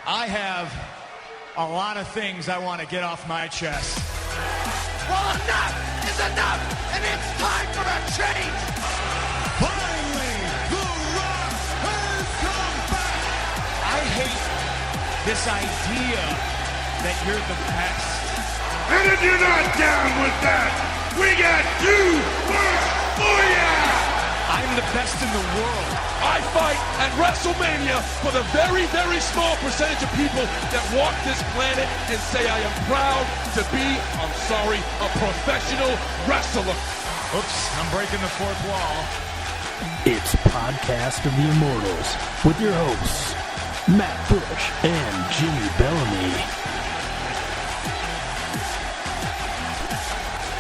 I have a lot of things I want to get off my chest. Well, enough is enough, and it's time for a change. Finally, The Rock has come back. I hate this idea that you're the best. And if you're not down with that, we got two words for ya! I'm the best in the world. I fight at WrestleMania for the very, very small percentage of people that walk this planet and say I am proud to be, I'm sorry, a professional wrestler. Oops, I'm breaking the fourth wall. It's Podcast of the Immortals with your hosts, Matt Bush and Jimmy Bellamy.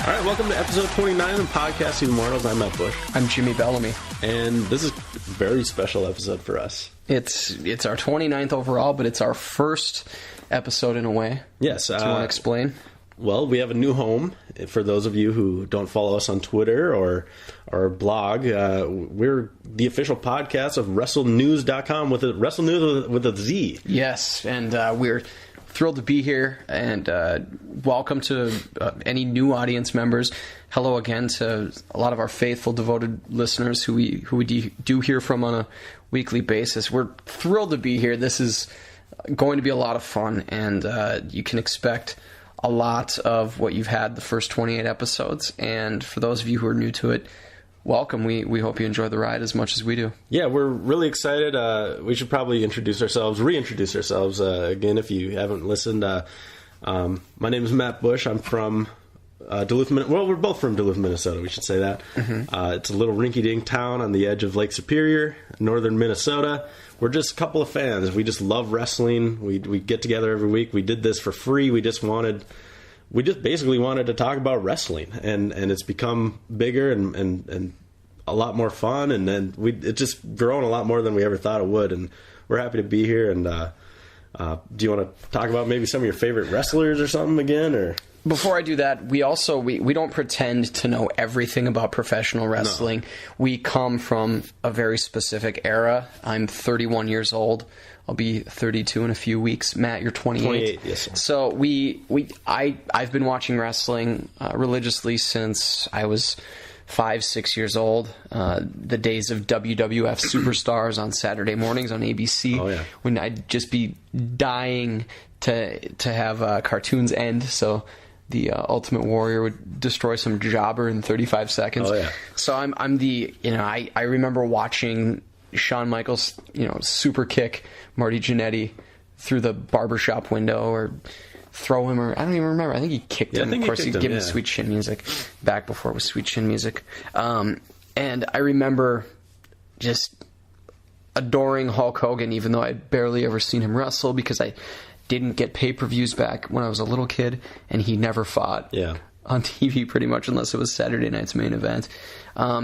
All right, welcome to episode 29 of Podcast of the Immortals. I'm Matt Bush. I'm Jimmy Bellamy. And this is a very special episode for us. It's our 29th overall, but it's our first episode in a way. Yes. Do you want to explain? Well, we have a new home. For those of you who don't follow us on Twitter or our blog, we're the official podcast of WrestleNews.com with WrestleNews with a Z. Yes, and we're thrilled to be here, and welcome to any new audience members. Hello again to a lot of our faithful, devoted listeners who we do hear from on a weekly basis. We're thrilled to be here. This is going to be a lot of fun, and you can expect a lot of what you've had the first 28 episodes. And for those of you who are new to it, welcome. We hope you enjoy the ride as much as we do. Yeah, we're really excited. We should probably reintroduce ourselves again if you haven't listened. My name is Matt Bush. I'm from Duluth, Minnesota. Well, we're both from Duluth, Minnesota. We should say that. Mm-hmm. It's a little rinky-dink town on the edge of Lake Superior, northern Minnesota. We're just a couple of fans. We just love wrestling. We get together every week. We did this for free. We just basically wanted to talk about wrestling, and it's become bigger and a lot more fun, and then it's just grown a lot more than we ever thought it would, and we're happy to be here. And do you want to talk about maybe some of your favorite wrestlers or something again? Or before I do that, we don't pretend to know everything about professional wrestling. No. We come from a very specific era. I'm 31 years old. I'll be 32 in a few weeks. Matt, you're 28. 28, yes, sir. So I've been watching wrestling religiously since I was 5-6 years old. The days of WWF Superstars on Saturday mornings on ABC. Oh, yeah. When I'd just be dying to have cartoons end. So the Ultimate Warrior would destroy some jobber in 35 seconds. Oh, yeah. So I'm the, I remember watching Shawn Michaels, super kick Marty Jannetty through the barbershop window or throw him, or I don't even remember. I think he kicked him. Of course, he'd give him Sweet Chin Music back before it was Sweet Chin Music. And I remember just adoring Hulk Hogan, even though I'd barely ever seen him wrestle because I didn't get pay-per-views back when I was a little kid, and he never fought on TV pretty much unless it was Saturday night's main event.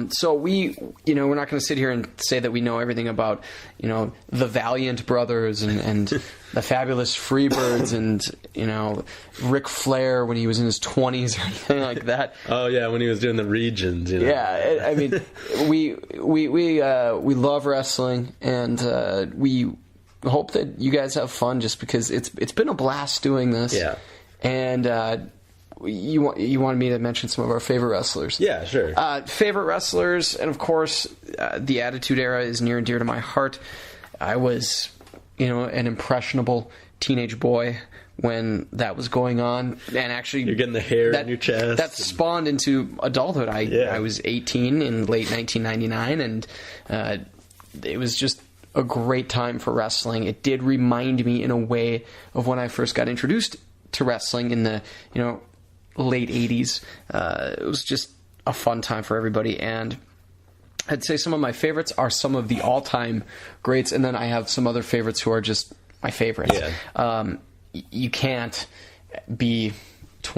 So we're not going to sit here and say that we know everything about, the Valiant Brothers and the Fabulous Freebirds and, Ric Flair when he was in his 20s or anything like that. Oh yeah, when he was doing the regions. Yeah, I mean, we love wrestling, and we hope that you guys have fun just because it's been a blast doing this. Yeah. And you wanted me to mention some of our favorite wrestlers. Yeah, sure. Favorite wrestlers, and of course, the Attitude Era is near and dear to my heart. I was, an impressionable teenage boy when that was going on, and actually, you're getting the hair in your chest. That spawned into adulthood. I was 18 in late 1999, and it was just a great time for wrestling. It did remind me in a way of when I first got introduced to wrestling in the late 80s. It was just a fun time for everybody, and I'd say some of my favorites are some of the all-time greats, and then I have some other favorites who are just my favorites. Yeah. You can't be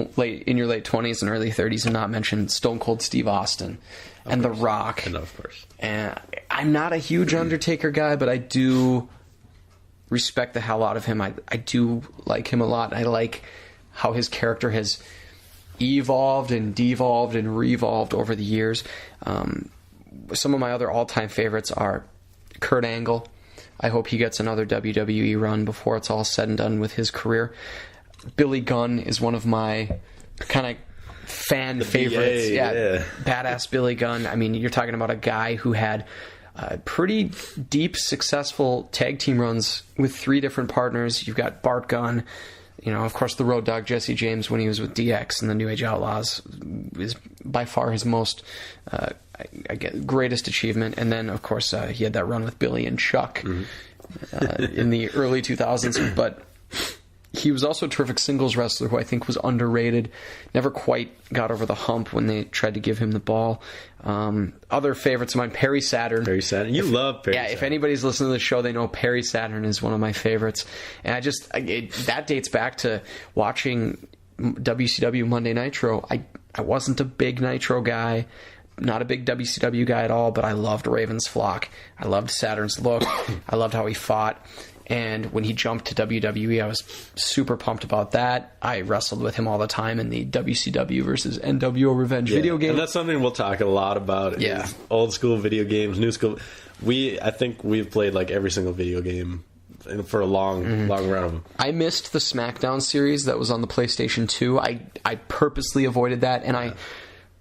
in your late 20s and early 30s and not mention Stone Cold Steve Austin and The Rock. And of course. And I'm not a huge Undertaker guy, but I do respect the hell out of him. I do like him a lot. I like how his character has evolved and devolved and revolved over the years. Some of my other all-time favorites are Kurt Angle, I hope he gets another WWE run before it's all said and done with his career. Billy Gunn is one of my kind of fan favorites. Yeah, badass Billy Gunn. I mean, you're talking about a guy who had pretty deep, successful tag team runs with 3 different partners. You've got Bart Gunn. Of course, the Road Dogg Jesse James when he was with DX and the New Age Outlaws is by far his most greatest achievement. And then, of course, he had that run with Billy and Chuck in the early 2000s. But he was also a terrific singles wrestler who I think was underrated. Never quite got over the hump when they tried to give him the ball. Other favorites of mine, Perry Saturn. Perry Saturn. You love Perry Saturn. Yeah, if anybody's listening to the show, they know Perry Saturn is one of my favorites. And that dates back to watching WCW Monday Nitro. I wasn't a big Nitro guy. Not a big WCW guy at all, but I loved Raven's Flock. I loved Saturn's look. I loved how he fought. And when he jumped to WWE, I was super pumped about that. I wrestled with him all the time in the WCW versus NWO Revenge video game. And that's something we'll talk a lot about. Yeah. Old school video games, new school. I think we've played like every single video game for a long run of them. I missed the SmackDown series that was on the PlayStation 2. I purposely avoided that, and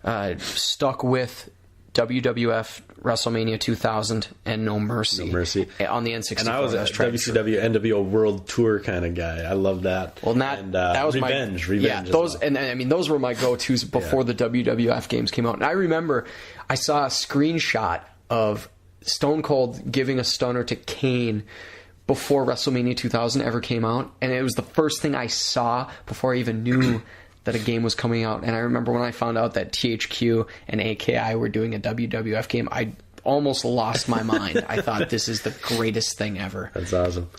I stuck with WWF WrestleMania 2000 and No Mercy. No Mercy on the N64. And I was a WCW NWO World Tour kind of guy. I love that. Well, that was Revenge. Yeah, those and I mean those were my go-tos before the WWF games came out. And I remember I saw a screenshot of Stone Cold giving a stunner to Kane before WrestleMania 2000 ever came out, and it was the first thing I saw before I even knew that a game was coming out. And I remember when I found out that THQ and AKI were doing a WWF game, I almost lost my mind. I thought this is the greatest thing ever. That's awesome.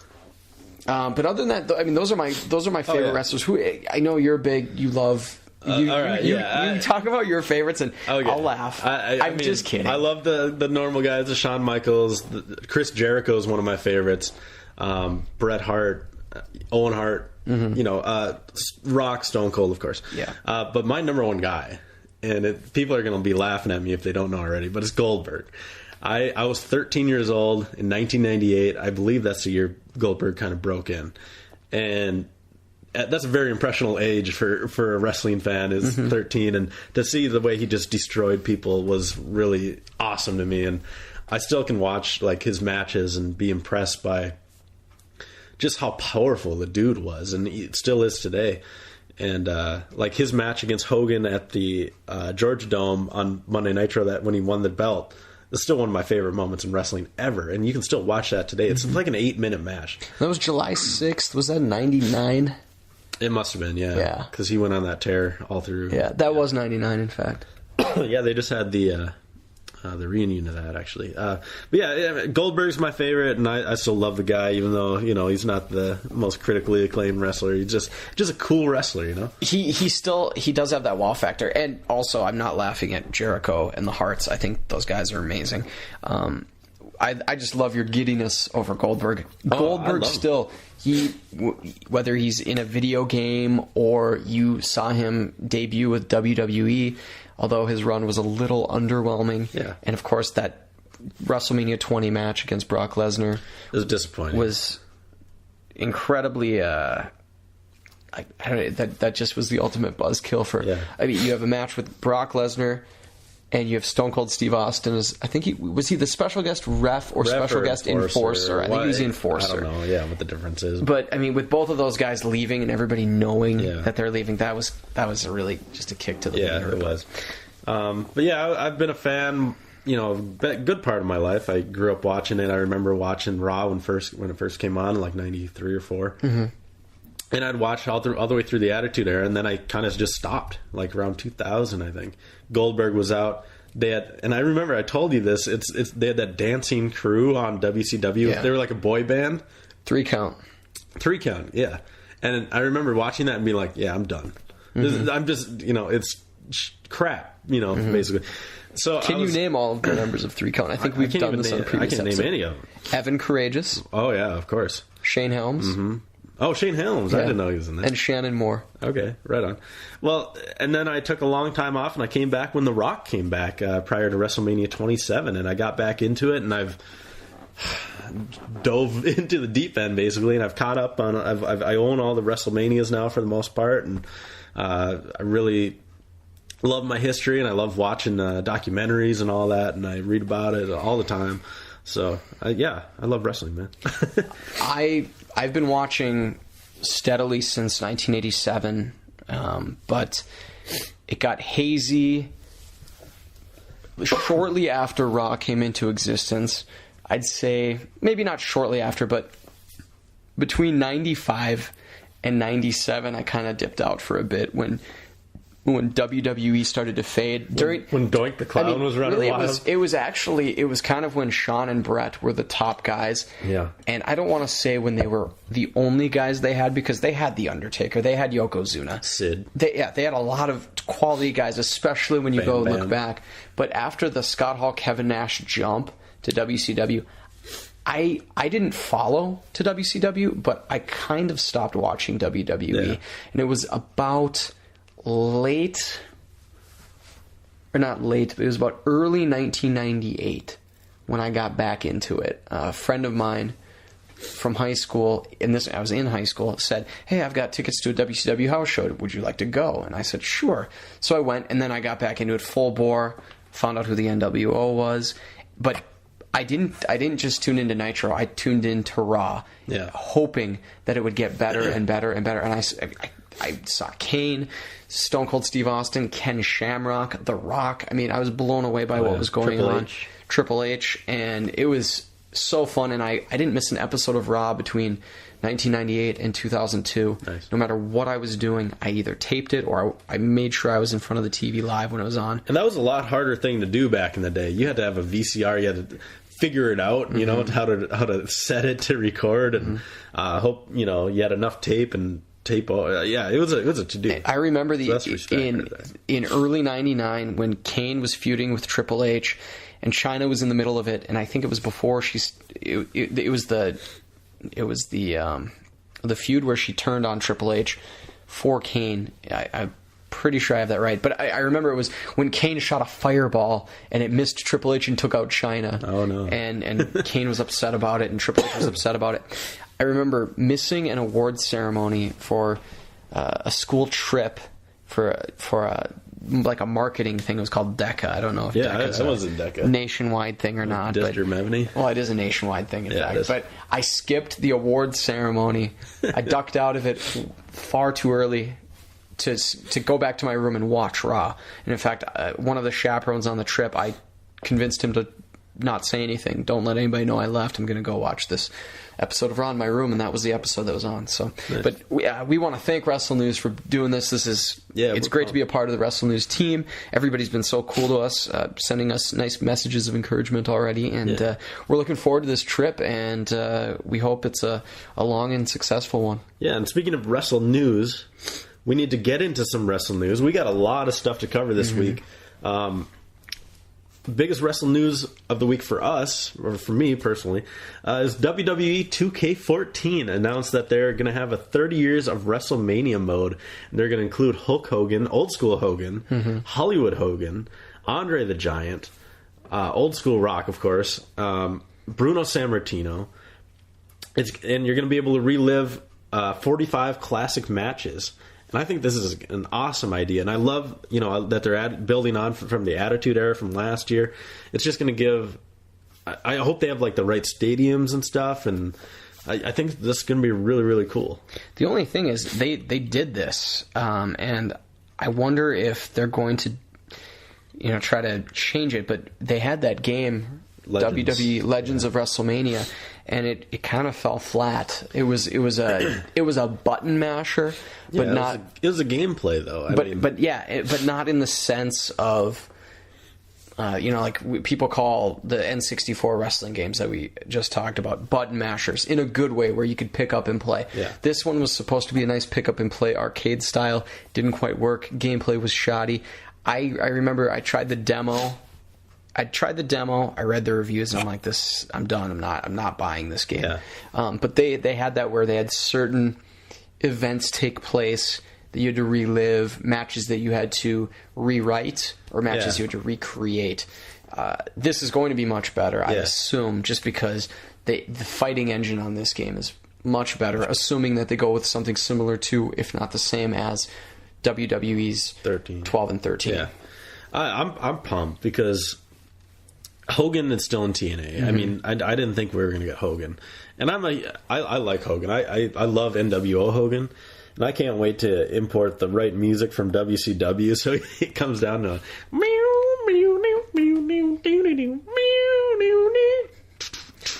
But other than that, I mean, those are my favorite wrestlers. Who I know you're big. You love. You talk about your favorites, and I'll laugh. I'm just kidding. I love the normal guys, the Shawn Michaels. Chris Jericho is one of my favorites. Bret Hart, Owen Hart. Rock, Stone Cold, of course. Yeah. But my number one guy, and people are going to be laughing at me if they don't know already, but it's Goldberg. I was 13 years old in 1998. I believe that's the year Goldberg kind of broke in. And that's a very impressionable age for a wrestling fan, is 13. And to see the way he just destroyed people was really awesome to me. And I still can watch like his matches and be impressed by just how powerful the dude was, and he still is today. And like his match against Hogan at the Georgia Dome on Monday Nitro, that when he won the belt, is still one of my favorite moments in wrestling ever. And you can still watch that today. It's like an 8-minute match. That was July 6th. Was that 99? It must have been, yeah. Yeah. Because he went on that tear all through. Yeah, that was 99, in fact. Yeah, they just had the reunion of that, actually. But yeah, Goldberg's my favorite, and I still love the guy, even though he's not the most critically acclaimed wrestler. He's just a cool wrestler, He does have that wow factor, and also I'm not laughing at Jericho and the Harts. I think those guys are amazing. I just love your giddiness over Goldberg. Goldberg still, whether he's in a video game or you saw him debut with WWE. Although his run was a little underwhelming. Yeah. And of course that WrestleMania 20 match against Brock Lesnar it was disappointing. Was incredibly I don't know, that just was the ultimate buzzkill for I mean, you have a match with Brock Lesnar and you have Stone Cold Steve Austin as, I think was he the special guest ref or special guest enforcer? I think he was the enforcer. I don't know, what the difference is. But I mean, with both of those guys leaving and everybody knowing that they're leaving, that was a really just a kick to the it was. But yeah, I've been a fan, a good part of my life. I grew up watching it. I remember watching Raw when it first came on, like 93 or 4. Mm-hmm. And I'd watch all the way through the Attitude Era, and then I kind of just stopped, like around 2000, I think. Goldberg was out. And I remember I told you this. They had that dancing crew on WCW. Yeah. They were like a boy band. 3 count, yeah. And I remember watching that and being like, yeah, I'm done. Mm-hmm. I'm just, it's crap, basically. So can you name all of the members of 3 count? I think we've done this on previous episodes. I can't name any of them. Evan Courageous. Oh yeah, of course. Shane Helms. Mm-hmm. Oh, Shane Helms. I didn't know he was in there. And Shannon Moore. Okay, right on. Well, and then I took a long time off, and I came back when The Rock came back prior to WrestleMania 27, and I got back into it, and I've dove into the deep end basically, and I've caught up on. I own all the WrestleManias now for the most part, and I really love my history, and I love watching documentaries and all that, and I read about it all the time. So yeah, I love wrestling, man. I've been watching steadily since 1987, but it got hazy shortly after Raw came into existence. I'd say maybe not shortly after, but between 95 and 97, I kind of dipped out for a bit when WWE started to fade. When Doink the Clown was running really, wild. it was kind of when Shawn and Brett were the top guys. Yeah. And I don't want to say when they were the only guys they had, because they had The Undertaker, they had Yokozuna. Sid. They had a lot of quality guys, especially when you Bam Bam. look back. But after the Scott Hall, Kevin Nash jump to WCW, I didn't follow to WCW, but I kind of stopped watching WWE. Yeah. And it was about early 1998 when I got back into it. A friend of mine from high school, I was in high school, said, "Hey, I've got tickets to a WCW house show. Would you like to go?" And I said, "Sure." So I went, and then I got back into it full bore, found out who the NWO was, but I didn't just tune into Nitro. I tuned into Raw, hoping that it would get better and better and better. And I saw Kane, Stone Cold Steve Austin, Ken Shamrock, The Rock. I mean, I was blown away by what was going on. Triple H, and it was so fun. And I didn't miss an episode of Raw between 1998 and 2002. Nice. No matter what I was doing, I either taped it or I made sure I was in front of the TV live when it was on. And that was a lot harder thing to do back in the day. You had to have a VCR. You had to figure it out, you know, how to set it to record, and hope you had enough tape. It was a to do. I remember in early '99 when Kane was feuding with Triple H, and Chyna was in the middle of it, and I think it was before it was the feud where she turned on Triple H for Kane. I'm pretty sure I have that right, but I remember it was when Kane shot a fireball and it missed Triple H and took out Chyna. Oh no! And Kane was upset about it, and Triple H was upset about it. I remember missing an awards ceremony for a school trip for like a marketing thing. It was called DECA. I don't know if DECA's that wasn't DECA nationwide thing or not. Germany. Well, it is a nationwide thing in fact. But I skipped the awards ceremony. I ducked out of it far too early to go back to my room and watch Raw. And in fact, one of the chaperones on the trip, I convinced him to not say anything. Don't let anybody know I left. I'm going to go watch this episode of Raw in my room, and that was the episode that was on. So, nice. But we want to thank Wrestle News for doing this. It's great to be a part of the Wrestle News team. Everybody's been so cool to us, sending us nice messages of encouragement already, and we're looking forward to this trip, and we hope it's a long and successful one. Yeah, and speaking of Wrestle News, we need to get into some Wrestle News. We got a lot of stuff to cover this week. Biggest Wrestle News of the week for us, or for me personally, is WWE 2K14 announced that they're going to have a 30 years of WrestleMania mode. And they're going to include Hulk Hogan, Old School Hogan, Hollywood Hogan, Andre the Giant, Old School Rock, of course, Bruno Sammartino. And you're going to be able to relive 45 classic matches. And I think this is an awesome idea, and I love that they're building on from the Attitude Era from last year. It's just going to give. I hope they have like the right stadiums and stuff, and I think this is going to be really, really cool. The only thing is they did this, and I wonder if they're going to try to change it. But they had that game, WWE Legends of WrestleMania, and it kind of fell flat. It was a button masher, but not. It was a gameplay though. But not in the sense of, like people call the N64 wrestling games that we just talked about button mashers in a good way where you could pick up and play. Yeah. This one was supposed to be a nice pick up and play arcade style. Didn't quite work. Gameplay was shoddy. I remember I tried the demo. I read the reviews, and I'm like, I'm done. I'm not buying this game. Yeah. But they had that where they had certain events take place that you had to relive, matches that you had to rewrite, or matches you had to recreate. This is going to be much better, I assume, just because the fighting engine on this game is much better, assuming that they go with something similar to, if not the same as, WWE's 12 and 13. Yeah, I'm pumped because Hogan is still in TNA. I mean, I didn't think we were going to get Hogan, and I like Hogan. I love NWO Hogan, and I can't wait to import the right music from WCW. So it comes down to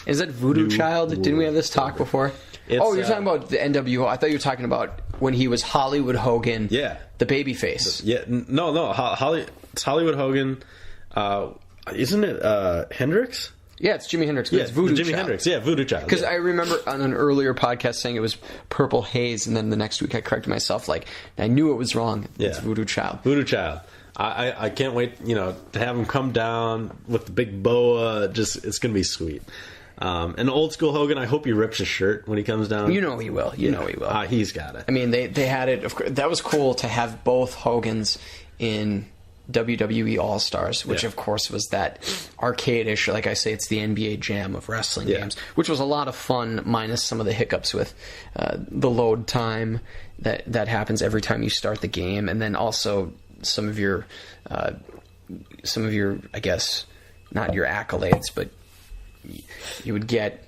Is that Voodoo Child? Didn't we have this talk before? You're talking about the NWO. I thought you were talking about when he was Hollywood Hogan. Yeah, the babyface. Yeah, no, it's Hollywood Hogan. Isn't it Hendrix? Yeah, it's Jimi Hendrix. Yeah, it's Voodoo Jimi Child. Hendrix. Yeah, Voodoo Child. Because I remember on an earlier podcast saying it was Purple Haze, and then the next week I corrected myself. Like, I knew it was wrong. It's Voodoo Child. Voodoo Child. I can't wait, to have him come down with the big boa. It's going to be sweet. And old school Hogan, I hope he rips his shirt when he comes down. You know he will. You know he will. He's got it. I mean, they had it. Of course, that was cool to have both Hogans in WWE All-Stars, which of course was that arcade-ish, like I say, it's the NBA Jam of wrestling games, which was a lot of fun, minus some of the hiccups with the load time that happens every time you start the game, and then also some of your, I guess, not your accolades, but you would get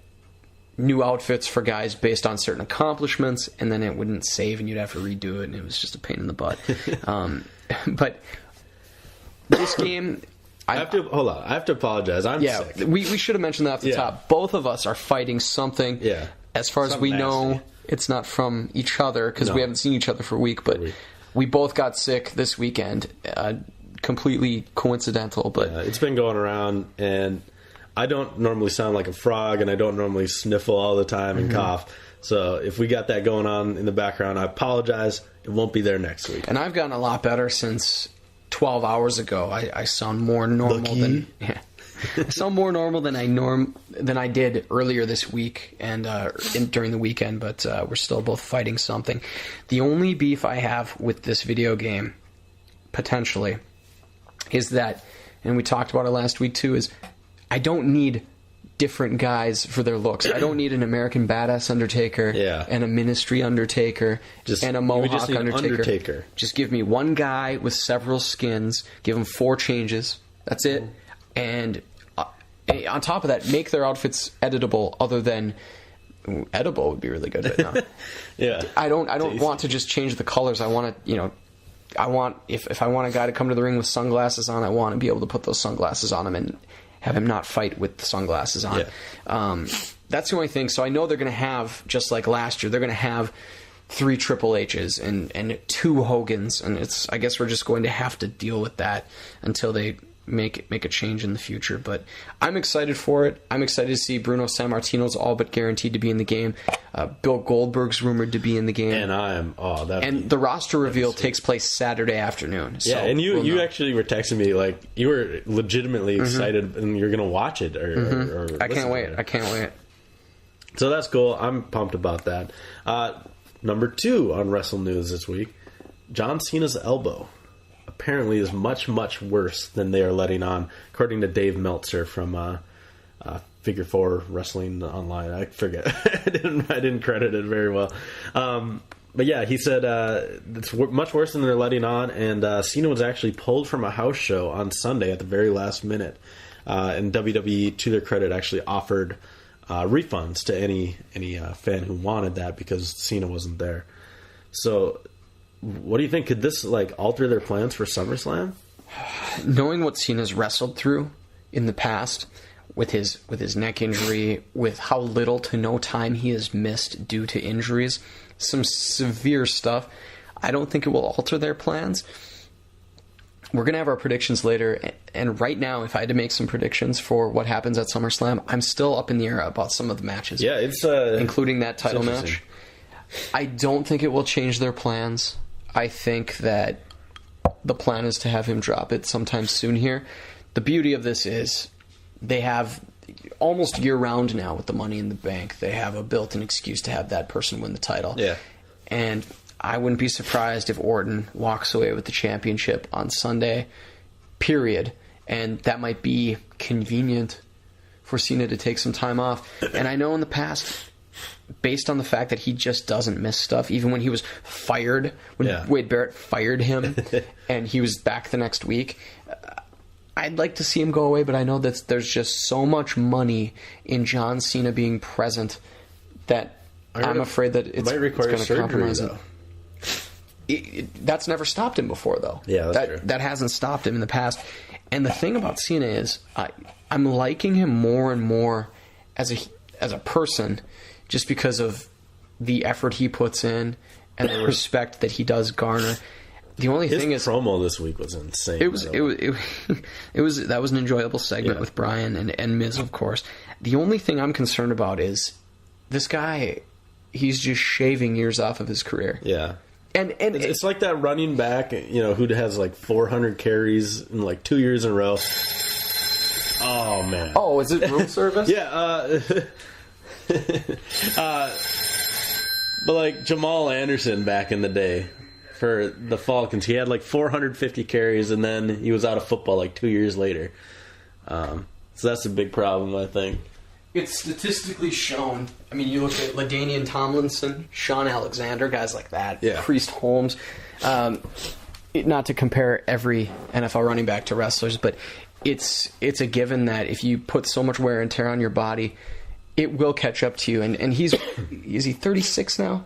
new outfits for guys based on certain accomplishments, and then it wouldn't save, and you'd have to redo it, and it was just a pain in the butt. But this game, I have to apologize. I'm sick. We should have mentioned that off the top. Both of us are fighting something. Yeah. As far as we know, it's not from each other because we haven't seen each other for a week. But we both got sick this weekend. Completely coincidental, but it's been going around, and I don't normally sound like a frog, and I don't normally sniffle all the time and cough. So if we got that going on in the background, I apologize. It won't be there next week. And I've gotten a lot better since 12 hours ago. I sound more normal than I sound more normal than I did earlier this week and during the weekend. But we're still both fighting something. The only beef I have with this video game, potentially, is that, and we talked about it last week too, is I don't need different guys for their looks. I don't need an American Badass Undertaker and a Ministry Undertaker and a Mohawk Undertaker. Just give me one guy with several skins, give him 4 changes, that's it, and on top of that, make their outfits editable other than... edible would be really good right now. I don't want to just change the colors. I want to, if I want a guy to come to the ring with sunglasses on, I want to be able to put those sunglasses on him and have him not fight with the sunglasses on. That's the only thing. So I know they're going to have, just like last year, they're going to have 3 Triple H's and 2 Hogans, and I guess we're just going to have to deal with that until they make a change in the future. But I'm excited for it. I'm excited to see Bruno Sammartino's all but guaranteed to be in the game. Bill Goldberg's rumored to be in the game, and the roster reveal takes place Saturday afternoon. So and you actually were texting me like you were legitimately excited and you're gonna watch it or I can't wait. So that's cool. I'm pumped about that. Number 2 on Wrestle News this week, John Cena's elbow apparently is much, much worse than they are letting on, according to Dave Meltzer from Figure 4 Wrestling Online. I forget. I didn't credit it very well. But yeah, he said it's much worse than they're letting on, and Cena was actually pulled from a house show on Sunday at the very last minute. And WWE, to their credit, actually offered refunds to any fan who wanted that because Cena wasn't there. So... what do you think? Could this alter their plans for SummerSlam? Knowing what Cena's wrestled through in the past with his neck injury, with how little to no time he has missed due to injuries, some severe stuff, I don't think it will alter their plans. We're going to have our predictions later, and right now, if I had to make some predictions for what happens at SummerSlam, I'm still up in the air about some of the matches. Yeah, it's including that title match. I don't think it will change their plans. I think that the plan is to have him drop it sometime soon here. The beauty of this is they have almost year-round now with the Money in the Bank. They have a built-in excuse to have that person win the title. Yeah. And I wouldn't be surprised if Orton walks away with the championship on Sunday, period. and that might be convenient for Cena to take some time off. And I know in the past, based on the fact that he just doesn't miss stuff, even when he was fired, when Wade Barrett fired him and he was back the next week, I'd like to see him go away, but I know that there's just so much money in John Cena being present that I'm afraid that it's going to compromise it. That's never stopped him before, though. Yeah, that's true. That hasn't stopped him in the past. And the thing about Cena is, I'm liking him more and more as a person, just because of the effort he puts in and the respect that he does garner. The only thing is, promo this week was insane. It was that was an enjoyable segment with Bryan and Miz, of course. The only thing I'm concerned about is this guy. He's just shaving years off of his career. Yeah. And it's like that running back, who has like 400 carries in like 2 years in a row. Oh man. Oh, is it room service? Yeah. But like Jamal Anderson back in the day for the Falcons, he had like 450 carries, and then he was out of football like 2 years later. So that's a big problem, I think. It's statistically shown. I mean, you look at LaDainian Tomlinson, Sean Alexander, guys like that, Priest Holmes. Not to compare every NFL running back to wrestlers, but it's a given that if you put so much wear and tear on your body, it will catch up to you. And is he 36 now?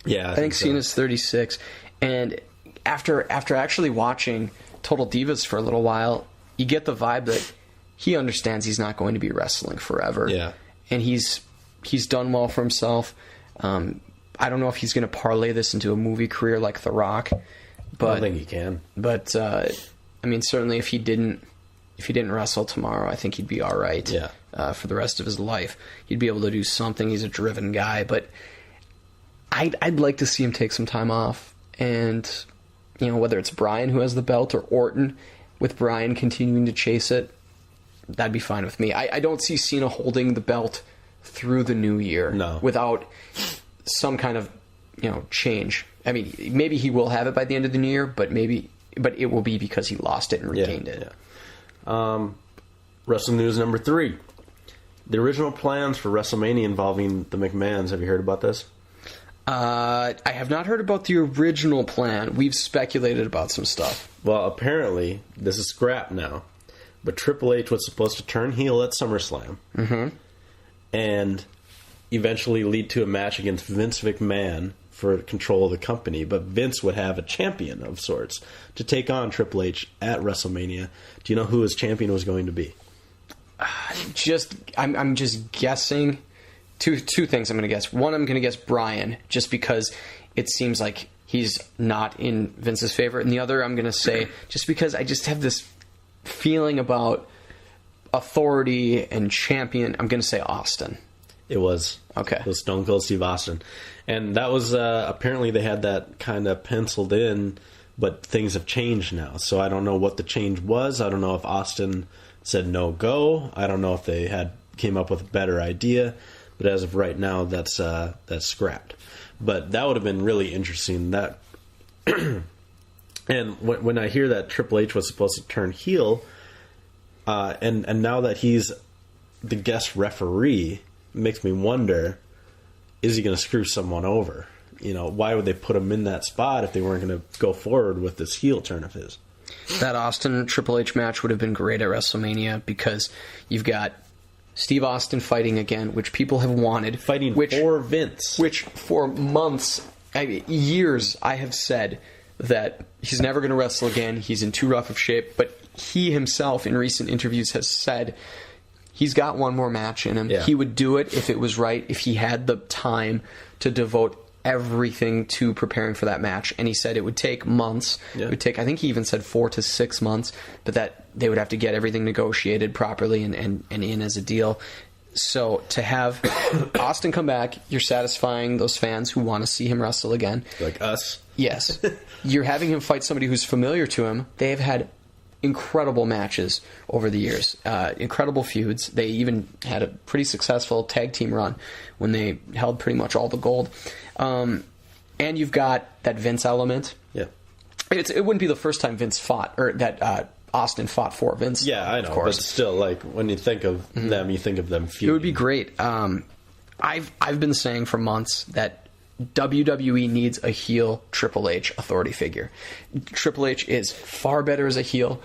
Yeah, I think Cena's 36. And after actually watching Total Divas for a little while, you get the vibe that he understands he's not going to be wrestling forever. Yeah. And he's done well for himself. I don't know if he's going to parlay this into a movie career like The Rock. But, I don't think he can. But, I mean, certainly if he didn't wrestle tomorrow, I think he'd be all right for the rest of his life. He'd be able to do something. He's a driven guy. But I'd like to see him take some time off. And, whether it's Bryan who has the belt or Orton, with Bryan continuing to chase it, that'd be fine with me. I don't see Cena holding the belt through the new year without some kind of change. I mean, maybe he will have it by the end of the new year, but it will be because he lost it and regained it. Yeah. Wrestling news number 3. The original plans for WrestleMania involving the McMahons. Have you heard about this? I have not heard about the original plan. We've speculated about some stuff. Well, apparently, this is scrapped now. But Triple H was supposed to turn heel at SummerSlam and eventually lead to a match against Vince McMahon for control of the company. But Vince would have a champion of sorts to take on Triple H at WrestleMania. Do you know who his champion was going to be? I'm just guessing. Two things I'm going to guess. One, I'm going to guess Bryan, just because it seems like he's not in Vince's favor. And the other, I'm going to say, just because I just have this feeling about authority and champion, I'm going to say Austin. It was. Okay. It was Stone Cold Steve Austin. And that was, apparently they had that kind of penciled in, but things have changed now. So I don't know what the change was. I don't know if Austin said no go. I don't know if they came up with a better idea. But as of right now, that's scrapped. But that would have been really interesting. That and when I hear that Triple H was supposed to turn heel, and now that he's the guest referee, it makes me wonder: is he going to screw someone over? Why would they put him in that spot if they weren't going to go forward with this heel turn of his? That Austin Triple H match would have been great at WrestleMania because you've got Steve Austin fighting again, which people have wanted. Fighting for Vince. Which for months, years, I have said that he's never going to wrestle again. He's in too rough of shape. But he himself, in recent interviews, has said he's got one more match in him. Yeah. He would do it if it was right, if he had the time to devote everything to preparing for that match. And he said it would take months. Yeah. It would take, I think he even said 4 to 6 months, but that they would have to get everything negotiated properly and in as a deal. So to have Austin come back, you're satisfying those fans who want to see him wrestle again. Like us? Yes. You're having him fight somebody who's familiar to him. They have had incredible matches over the years, incredible feuds. They even had a pretty successful tag team run when they held pretty much all the gold. And you've got that Vince element. Yeah, it wouldn't be the first time Vince fought, or that Austin fought for Vince. Yeah, I know, of course. but still, like, when you think of them, you think of them feuding. It would be great. I've been saying for months that WWE needs a heel Triple H authority figure. Triple H is far better as a heel.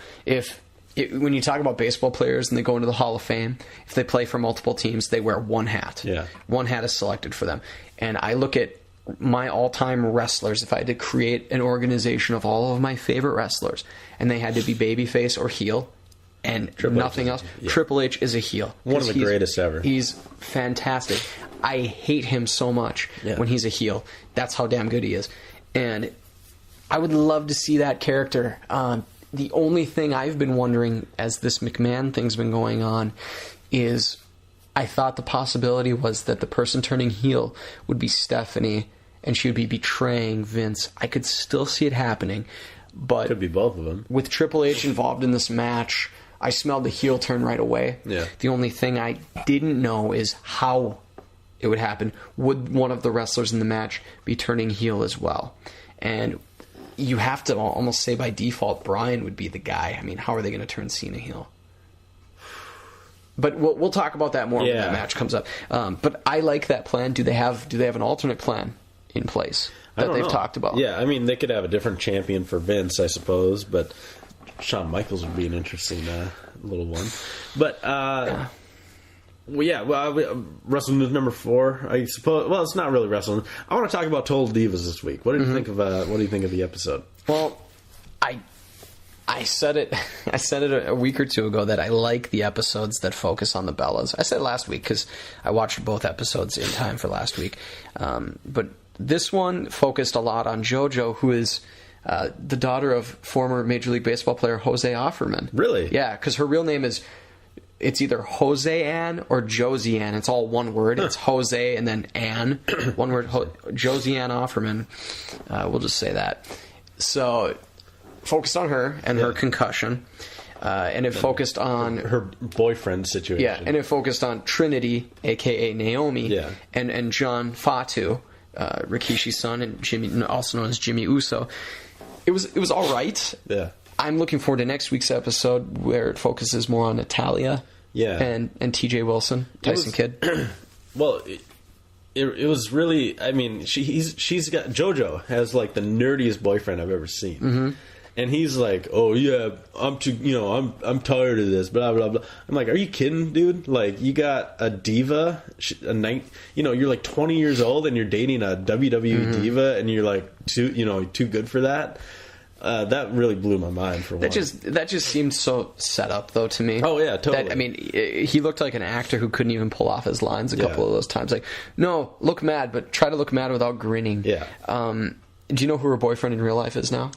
When you talk about baseball players and they go into the Hall of Fame, if they play for multiple teams, they wear one hat. Yeah. One hat is selected for them. And I look at my all-time wrestlers, if I had to create an organization of all of my favorite wrestlers, and they had to be babyface or heel, and nothing else, Triple H is a heel. One of the greatest ever. He's fantastic. I hate him so much when he's a heel. That's how damn good he is. And I would love to see that character. The only thing I've been wondering as this McMahon thing's been going on is I thought the possibility was that the person turning heel would be Stephanie and she would be betraying Vince. I could still see it happening. But could be both of them. With Triple H involved in this match, I smelled the heel turn right away. Yeah. The only thing I didn't know is how it would happen. Would one of the wrestlers in the match be turning heel as well? And you have to almost say by default Bryan would be the guy. I mean, how are they going to turn Cena heel? But we'll talk about that more when that match comes up. But I like that plan. Do they have an alternate plan in place that they've talked about? Yeah, I mean, they could have a different champion for Vince, I suppose, but Shawn Michaels would be an interesting little one. But wrestling news number 4, I suppose. Well, it's not really wrestling. I want to talk about Total Divas this week. What did you think of? What do you think of the episode? Well, I said it. I said it a week or two ago that I like the episodes that focus on the Bellas. I said it last week because I watched both episodes in time for last week. But this one focused a lot on JoJo, who is the daughter of former Major League Baseball player Jose Offerman. Really? Yeah, because her real name is. It's either Jose Ann or Josie Ann. It's all one word. It's Jose and then Ann. One word. Josie Ann Offerman. We'll just say that. So, focused on her and her concussion. And it focused on her boyfriend situation. Yeah, and it focused on Trinity, a.k.a. Naomi, and John Fatu, Rikishi's son, and Jimmy, also known as Jimmy Uso. It was all right. Yeah. I'm looking forward to next week's episode where it focuses more on Natalia and TJ Wilson, Tyson Kidd. Well, it was really, I mean, she's got, JoJo has like the nerdiest boyfriend I've ever seen. Mm-hmm. And he's like, oh yeah, I'm tired of this, blah, blah, blah. I'm like, are you kidding, dude? Like, you got a diva, you're like 20 years old and you're dating a WWE diva and you're like too good for that. That really blew my mind for one. That just seemed so set up, though, to me. Oh, yeah, totally. I mean, he looked like an actor who couldn't even pull off his lines a couple of those times. Like, no, look mad, but try to look mad without grinning. Yeah. Do you know who her boyfriend in real life is now?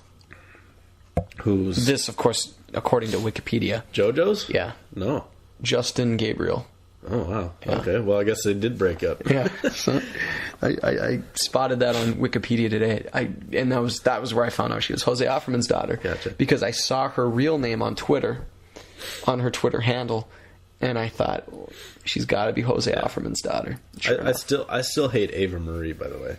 Who's? This, of course, according to Wikipedia. JoJo's? Yeah. No. Justin Gabriel. Oh, wow. Yeah. Okay, well, I guess they did break up. Yeah. So, I spotted that on Wikipedia today. And that was where I found out she was Jose Offerman's daughter. Gotcha. Because I saw her real name on Twitter, on her Twitter handle, and I thought, she's got to be Jose Offerman's daughter. Sure I still hate Ava Marie, by the way.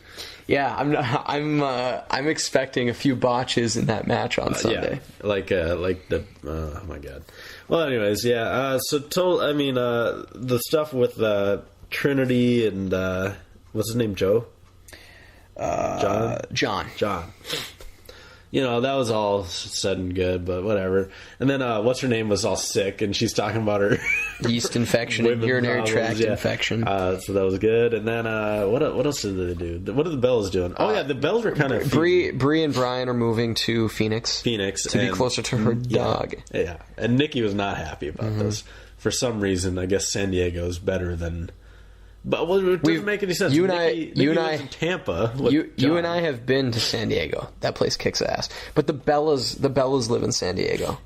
Yeah, I'm expecting a few botches in that match on Sunday. Yeah, like the oh my god. Well, anyways, yeah. The stuff with Trinity and what's his name, Joe? John. That was all said and good, but whatever. And then what's her name was all sick, and she's talking about her yeast infection, and urinary tract infection. So that was good. And then what else did they do? What are the Bellas doing? Oh yeah, the Bellas were kind of Bree and Brian are moving to Phoenix to be closer to her dog. Yeah, and Nikki was not happy about this for some reason. I guess San Diego is better than. But it doesn't make any sense. You and Nikki lives in Tampa. You and I have been to San Diego. That place kicks ass. But the Bellas live in San Diego.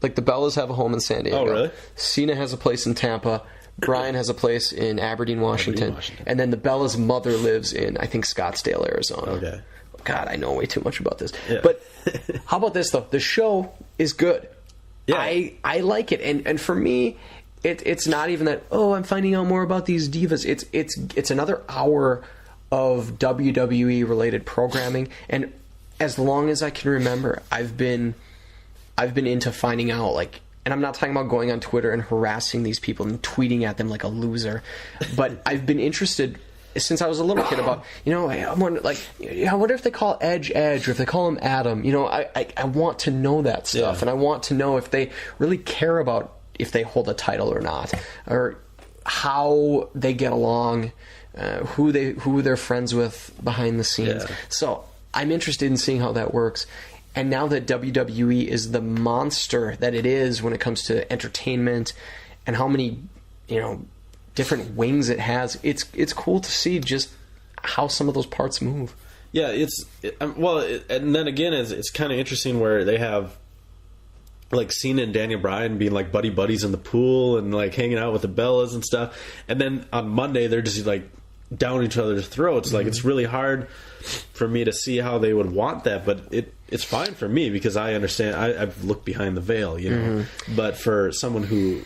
Like, the Bellas have a home in San Diego. Oh, really? Cena has a place in Tampa. Brian has a place in Aberdeen, Washington. And then the Bellas' mother lives in, I think, Scottsdale, Arizona. Okay. God, I know way too much about this. Yeah. But how about this, though? The show is good. Yeah. I like it. And for me... It's not even that, I'm finding out more about these divas. It's another hour of WWE related programming, and as long as I can remember, I've been I've been into finding out, like, and I'm not talking about going on Twitter and harassing these people and tweeting at them like a loser, but I've been interested since I was a little kid about, I wonder, like, I wonder if they call Edge, or if they call him Adam. I want to know that stuff, and I want to know if they really care about if they hold a title or not, or how they get along, who they're friends with behind the scenes. Yeah. So I'm interested in seeing how that works. And now that WWE is the monster that it is when it comes to entertainment and how many, different wings it has, it's cool to see just how some of those parts move. Yeah, and then again, it's kind of interesting where they have like Cena and Daniel Bryan being like buddies in the pool and like hanging out with the Bellas and stuff, and then on Monday they're just like down each other's throats. Mm-hmm. Like, it's really hard for me to see how they would want that, but it's fine for me because I understand. I've looked behind the veil, Mm-hmm. But for someone who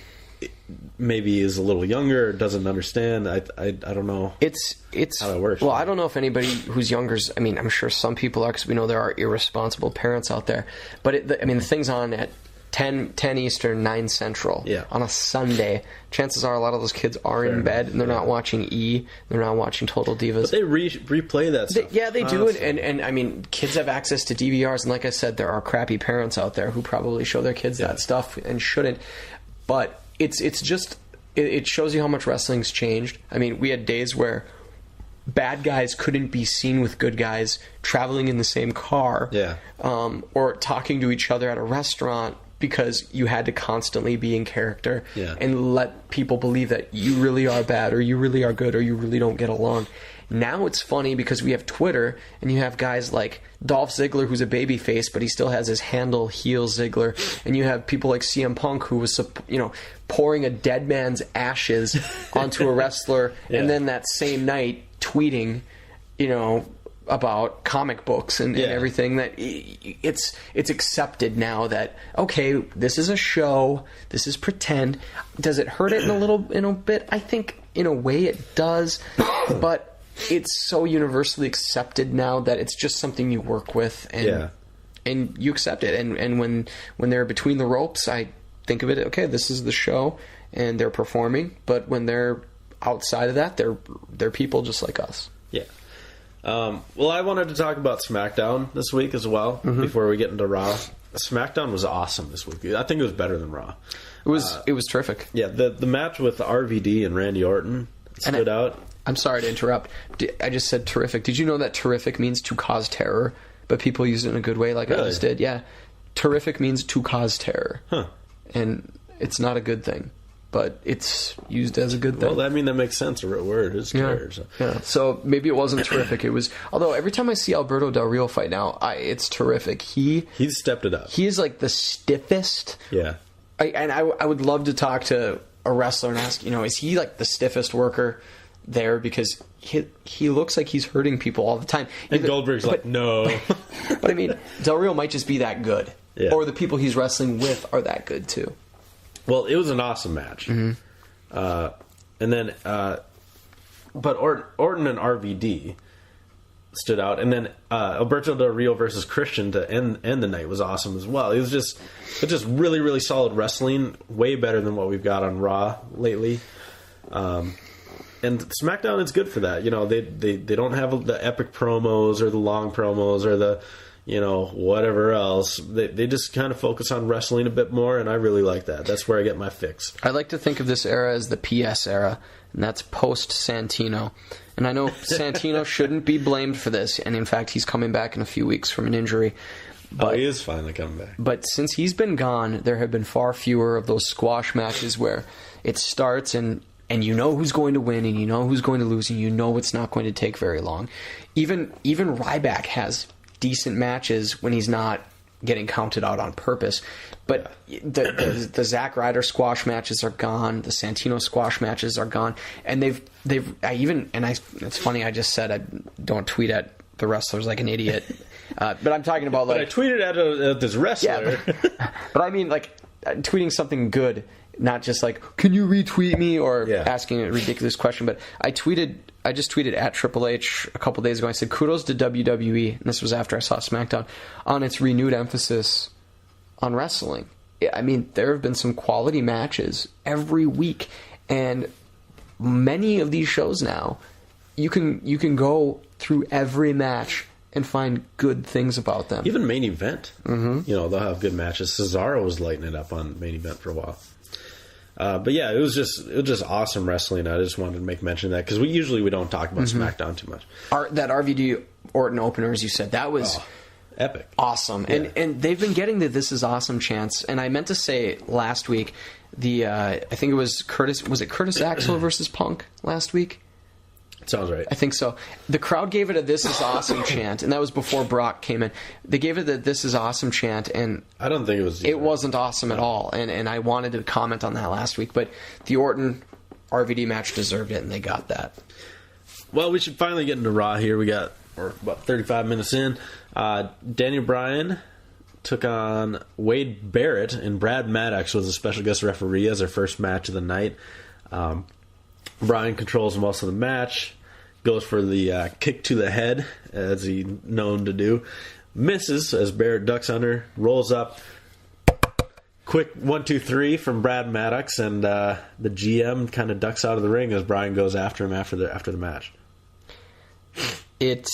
maybe is a little younger, doesn't understand, I don't know. It's how it works. Well, I don't know if anybody who's younger. I mean, I'm sure some people are, because we know there are irresponsible parents out there. But the thing's on at 10 Eastern, 9 Central on a Sunday. Chances are a lot of those kids are in bed and they're not watching E. They're not watching Total Divas. But they replay that stuff. They do. And I mean, kids have access to DVRs. And like I said, there are crappy parents out there who probably show their kids that stuff and shouldn't. But it's just, it shows you how much wrestling's changed. I mean, we had days where bad guys couldn't be seen with good guys traveling in the same car. Or talking to each other at a restaurant, because you had to constantly be in character and let people believe that you really are bad or you really are good or you really don't get along. Now it's funny because we have Twitter and you have guys like Dolph Ziggler, who's a babyface, but he still has his handle heel Ziggler, and you have people like CM Punk, who was pouring a dead man's ashes onto a wrestler, and then that same night tweeting, about comic books and everything. That it's accepted now that, okay, this is a show, this is pretend. Does it hurt it in a bit? I think in a way it does, but it's so universally accepted now that it's just something you work with and you accept it. And when they're between the ropes, I think of it, okay, this is the show and they're performing, but when they're outside of that, they're people just like us. Yeah. Well, I wanted to talk about SmackDown this week as well, before we get into Raw. SmackDown was awesome this week. I think it was better than Raw. It was terrific. Yeah, the match with RVD and Randy Orton stood out. I'm sorry to interrupt. I just said terrific. Did you know that terrific means to cause terror? But people use it in a good way, like I just did. Yeah. Terrific means to cause terror. Huh. And it's not a good thing, but it's used as a good thing. Well, I mean, that makes sense. A word is terror. So. Yeah. So maybe it wasn't terrific. It was. Although every time I see Alberto Del Rio fight now, it's terrific. He's stepped it up. He is like the stiffest. Yeah. I would love to talk to a wrestler and ask, is he like the stiffest worker there? Because he looks like he's hurting people all the time. And Goldberg's like, no. But I mean, Del Rio might just be that good. Yeah. Or the people he's wrestling with are that good too. Well, it was an awesome match. And then, but Orton and RVD stood out. And then Alberto Del Rio versus Christian to end the night was awesome as well. It was just really, really solid wrestling. Way better than what we've got on Raw lately. And SmackDown is good for that. They don't have the epic promos or the long promos or the, whatever else. They just kind of focus on wrestling a bit more, and I really like that. That's where I get my fix. I like to think of this era as the PS era, and that's post-Santino. And I know Santino shouldn't be blamed for this, and in fact, he's coming back in a few weeks from an injury. But he is finally coming back. But since he's been gone, there have been far fewer of those squash matches where it starts and you know who's going to win and you know who's going to lose and you know it's not going to take very long. Even Ryback has decent matches when he's not getting counted out on purpose. But the Zack Ryder squash matches are gone. The Santino squash matches are gone. And it's funny, I just said I don't tweet at the wrestlers like an idiot. But I'm talking about like... But I tweeted at this wrestler. Yeah, but I mean like tweeting something good, not just like, can you retweet me or asking a ridiculous question. But I just tweeted at Triple H a couple days ago. I said, kudos to WWE, and this was after I saw SmackDown, on its renewed emphasis on wrestling. I mean, there have been some quality matches every week, and many of these shows now, you can go through every match and find good things about them. Even main event, they'll have good matches. Cesaro was lighting it up on main event for a while. But yeah, it was just awesome wrestling. I just wanted to make mention of that because we don't talk about SmackDown too much. That RVD Orton opener, as you said, that was epic, awesome, yeah. and they've been getting the "This Is Awesome" chants. And I meant to say last week, I think it was Curtis. Was it Curtis Axel versus Punk last week? Sounds right. I think so. The crowd gave it a "This is awesome" chant, and that was before Brock came in. They gave it the "This is awesome" chant, and I don't think it was. It wasn't awesome at all, and I wanted to comment on that last week, but the Orton RVD match deserved it, and they got that. Well, we should finally get into Raw here. We're about 35 minutes in. Daniel Bryan took on Wade Barrett, and Brad Maddox was a special guest referee as their first match of the night. Bryan controls most of the match, goes for the kick to the head, as he's known to do. Misses as Barrett ducks under, rolls up. Quick 1, 2, 3 from Brad Maddox, and the GM kind of ducks out of the ring as Bryan goes after him after the match. It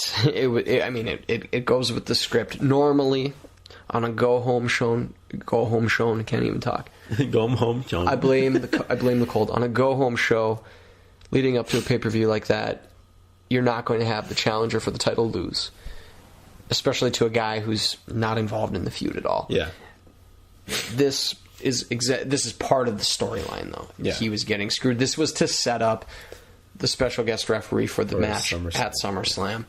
goes with the script. Normally, on a go home show, I can't even talk. Go home show. I blame the cold. On a go home show, leading up to a pay-per-view like that, you're not going to have the challenger for the title lose, especially to a guy who's not involved in the feud at all. Yeah. This is part of the storyline, though. Yeah. He was getting screwed. This was to set up the special guest referee for the match at SummerSlam.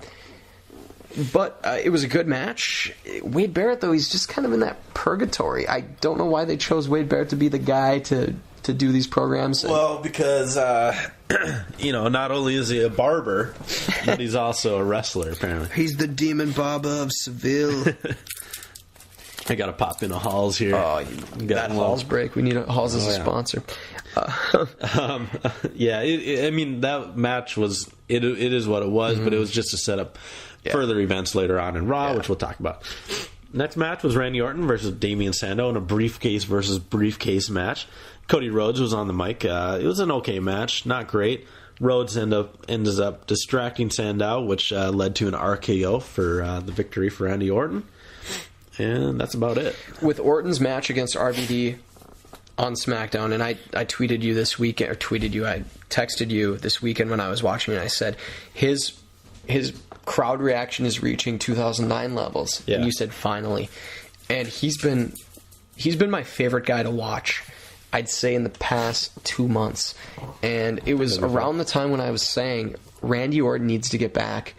But it was a good match. Wade Barrett, though, he's just kind of in that purgatory. I don't know why they chose Wade Barrett to be the guy to do these programs. Well, because, not only is he a barber, but he's also a wrestler, apparently. He's the Demon Baba of Seville. I got to pop into Halls here. Oh, that Halls break. We need Halls as a sponsor. That match was, it is what it was, but it was just to set up further events later on in Raw, which we'll talk about. Next match was Randy Orton versus Damian Sandow in a briefcase versus briefcase match. Cody Rhodes was on the mic. It was an okay match, not great. Rhodes ends up distracting Sandow, which led to an RKO for the victory for Randy Orton. And that's about it. With Orton's match against RVD on SmackDown, and I tweeted you this weekend, I texted you this weekend when I was watching it, I said, his crowd reaction is reaching 2009 levels. Yeah. And you said, finally. And he's been my favorite guy to watch, I'd say, in the past 2 months. And it was around the time when I was saying, Randy Orton needs to get back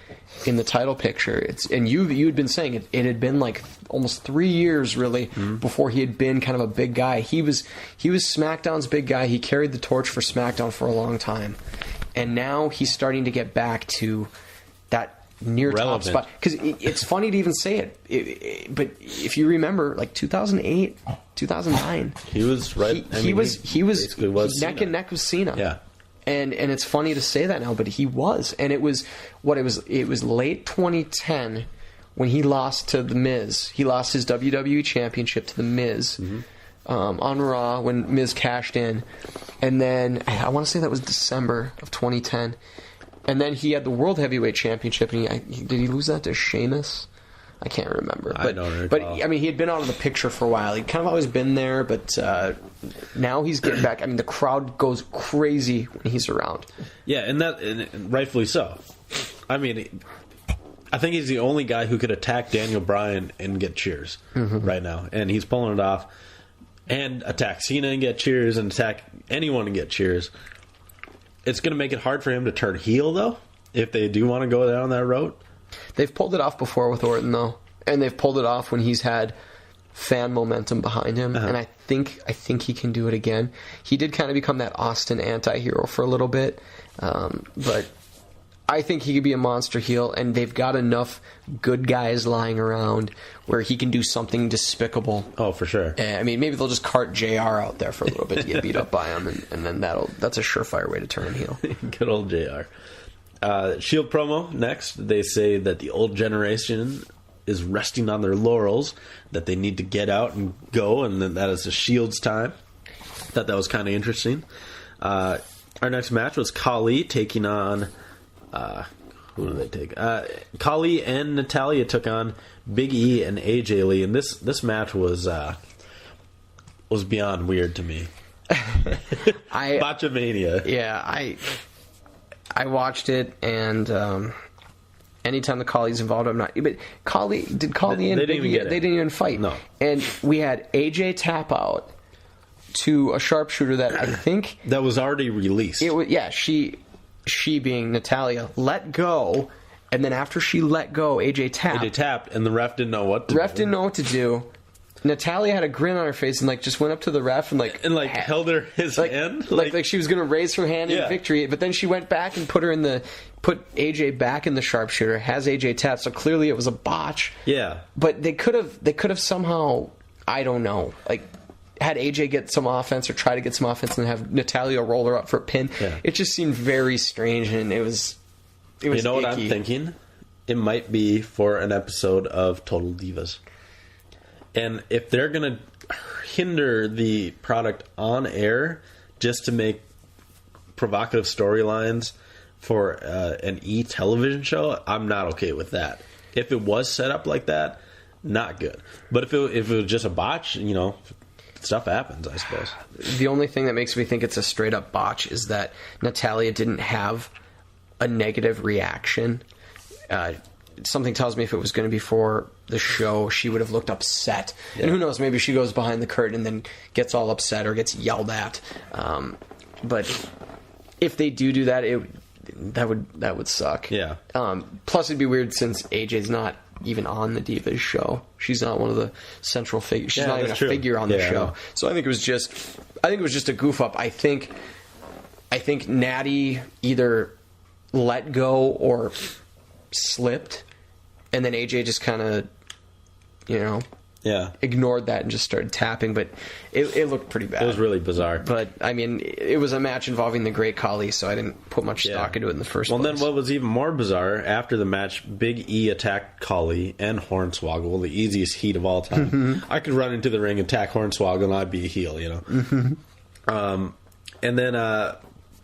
in the title picture. And you'd been saying it had been like almost 3 years really before he had been kind of a big guy. He was SmackDown's big guy. He carried the torch for SmackDown for a long time, and now he's starting to get back to that near top spot. Because it's funny to even say it, but if you remember, like 2008, 2009, he was right. He was neck and neck with Cena. Yeah. And it's funny to say that now, but he was. And it was late 2010 when he lost to The Miz. He lost his WWE Championship to The Miz on Raw when Miz cashed in. And then, I want to say that was December of 2010. And then he had the World Heavyweight Championship. And did he lose that to Sheamus? I can't remember. I don't recall. But, he had been out of the picture for a while. He'd kind of always been there, but now he's getting back. The crowd goes crazy when he's around. Yeah, and rightfully so. I think he's the only guy who could attack Daniel Bryan and get cheers right now. And he's pulling it off. And attack Cena and get cheers, and attack anyone and get cheers. It's going to make it hard for him to turn heel, though, if they do want to go down that road. They've pulled it off before with Orton, though, and they've pulled it off when he's had fan momentum behind him, and I think he can do it again. He did kind of become that Austin anti-hero for a little bit, but I think he could be a monster heel, and they've got enough good guys lying around where he can do something despicable. Oh, for sure. Maybe they'll just cart JR out there for a little bit to get beat up by him, and then that's a surefire way to turn him heel. Good old JR. Shield promo next. They say that the old generation is resting on their laurels, that they need to get out and go, and then that is the Shield's time. Thought that was kind of interesting. Our next match was Khali taking on... who did they take? Khali and Natalya took on Big E and AJ Lee, and this match was beyond weird to me. Botchamania. Yeah, I watched it, and anytime the Khali's involved, I'm not. But Khali and they Big E, they didn't even fight. No, and we had AJ tap out to a sharpshooter that I think that was already released. She being Natalya let go, and then after she let go, AJ tapped, and the ref didn't know what to do. Natalya had a grin on her face and just went up to the ref and held his hand like she was going to raise her hand in victory, but then she went back and put AJ back in the sharpshooter, has AJ tapped, so clearly it was a botch. Yeah, but they could have somehow, I don't know, had AJ get some offense or try to get some offense and have Natalya roll her up for a pin. Yeah. It just seemed very strange, and it was you know icky. What I'm thinking? It might be for an episode of Total Divas. And if they're going to hinder the product on air just to make provocative storylines for an E-television show, I'm not okay with that. If it was set up like that, not good. But if it was just a botch, stuff happens, I suppose. The only thing that makes me think it's a straight-up botch is that Natalya didn't have a negative reaction. Something tells me if it was going to be for the show, she would have looked upset. Yeah. And who knows, maybe she goes behind the curtain and then gets all upset or gets yelled at. But if they do that, that would suck. Yeah. Plus, it'd be weird since AJ's not even on the Divas show. She's not one of the central figures. She's not even a figure on the show. So I think it was just a goof up. I think Natty either let go or slipped, and then AJ just kind of, ignored that and just started tapping. But it looked pretty bad. It was really bizarre. But I mean, it was a match involving the Great Khali, so I didn't put much stock into it in the first place. Well, then what was even more bizarre, after the match, Big E attacked Khali and Hornswoggle, the easiest heat of all time. Mm-hmm. I could run into the ring and attack Hornswoggle and I'd be a heel, Mm-hmm. And then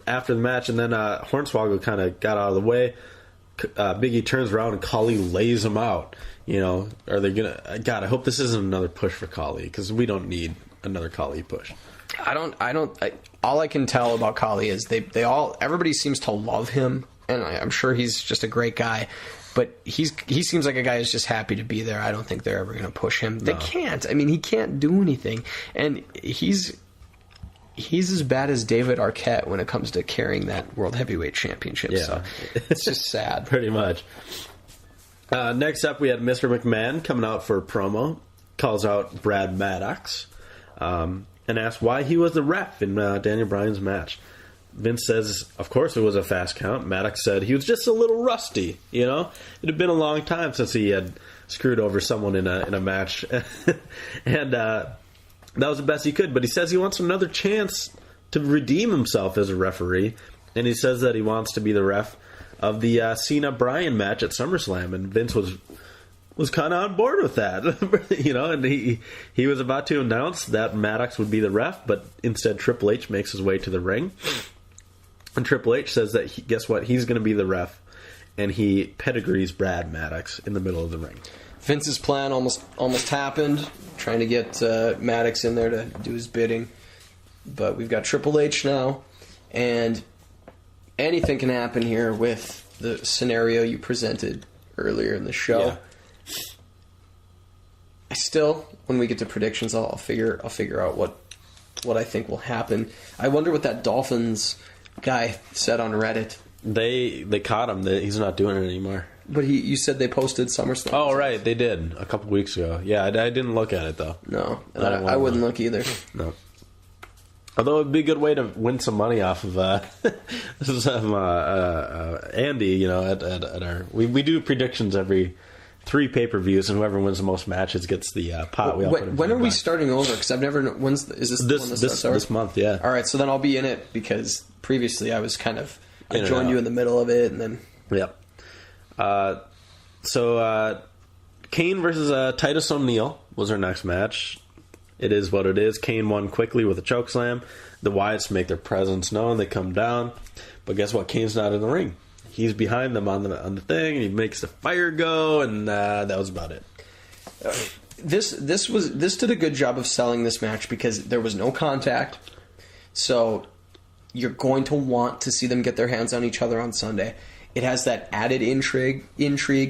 after the match, and then Hornswoggle kind of got out of the way. Big E turns around and Khali lays him out. Are they gonna? God, I hope this isn't another push for Khali, because we don't need another Khali push. All I can tell about Khali is everybody seems to love him, and I'm sure he's just a great guy. But he seems like a guy who's just happy to be there. I don't think they're ever going to push him. No. They can't. I mean, he can't do anything, and he's as bad as David Arquette when it comes to carrying that World Heavyweight Championship. Yeah. So it's just sad. Pretty much. Next up, we had Mr. McMahon coming out for a promo. Calls out Brad Maddox and asks why he was the ref in Daniel Bryan's match. Vince says, of course it was a fast count. Maddox said he was just a little rusty. It had been a long time since he had screwed over someone in a match. And that was the best he could, but he says he wants another chance to redeem himself as a referee, and he says that he wants to be the ref of the Cena-Bryan match at SummerSlam, and Vince was kind of on board with that, and he was about to announce that Maddox would be the ref, but instead Triple H makes his way to the ring, and Triple H says that, guess what, he's going to be the ref, and he pedigrees Brad Maddox in the middle of the ring. Vince's plan almost happened, trying to get Maddox in there to do his bidding. But we've got Triple H now, and anything can happen here with the scenario you presented earlier in the show. Yeah. I still, when we get to predictions, I'll figure out what I think will happen. I wonder what that Dolphins guy said on Reddit. They caught him. He's not doing it anymore. But you said they posted SummerSlam. Oh, right. They did a couple weeks ago. Yeah, I didn't look at it, though. No. I wouldn't look either. No. Although it would be a good way to win some money off of Andy, at our... We do predictions every 3 pay-per-views, and whoever wins the most matches gets the pot. When are we starting over? Because I've never... Is this the one that starts over? This month, yeah. All right, so then I'll be in it, because previously I was I joined you in the middle of it, and then... Yep. So Kane versus Titus O'Neil was our next match. It is what it is. Kane won quickly with a chokeslam. The Wyatts make their presence known. They come down. But guess what? Kane's not in the ring. He's behind them on the thing, and he makes the fire go, and that was about it. This did a good job of selling this match because there was no contact. So you're going to want to see them get their hands on each other on Sunday. It has that added intrigue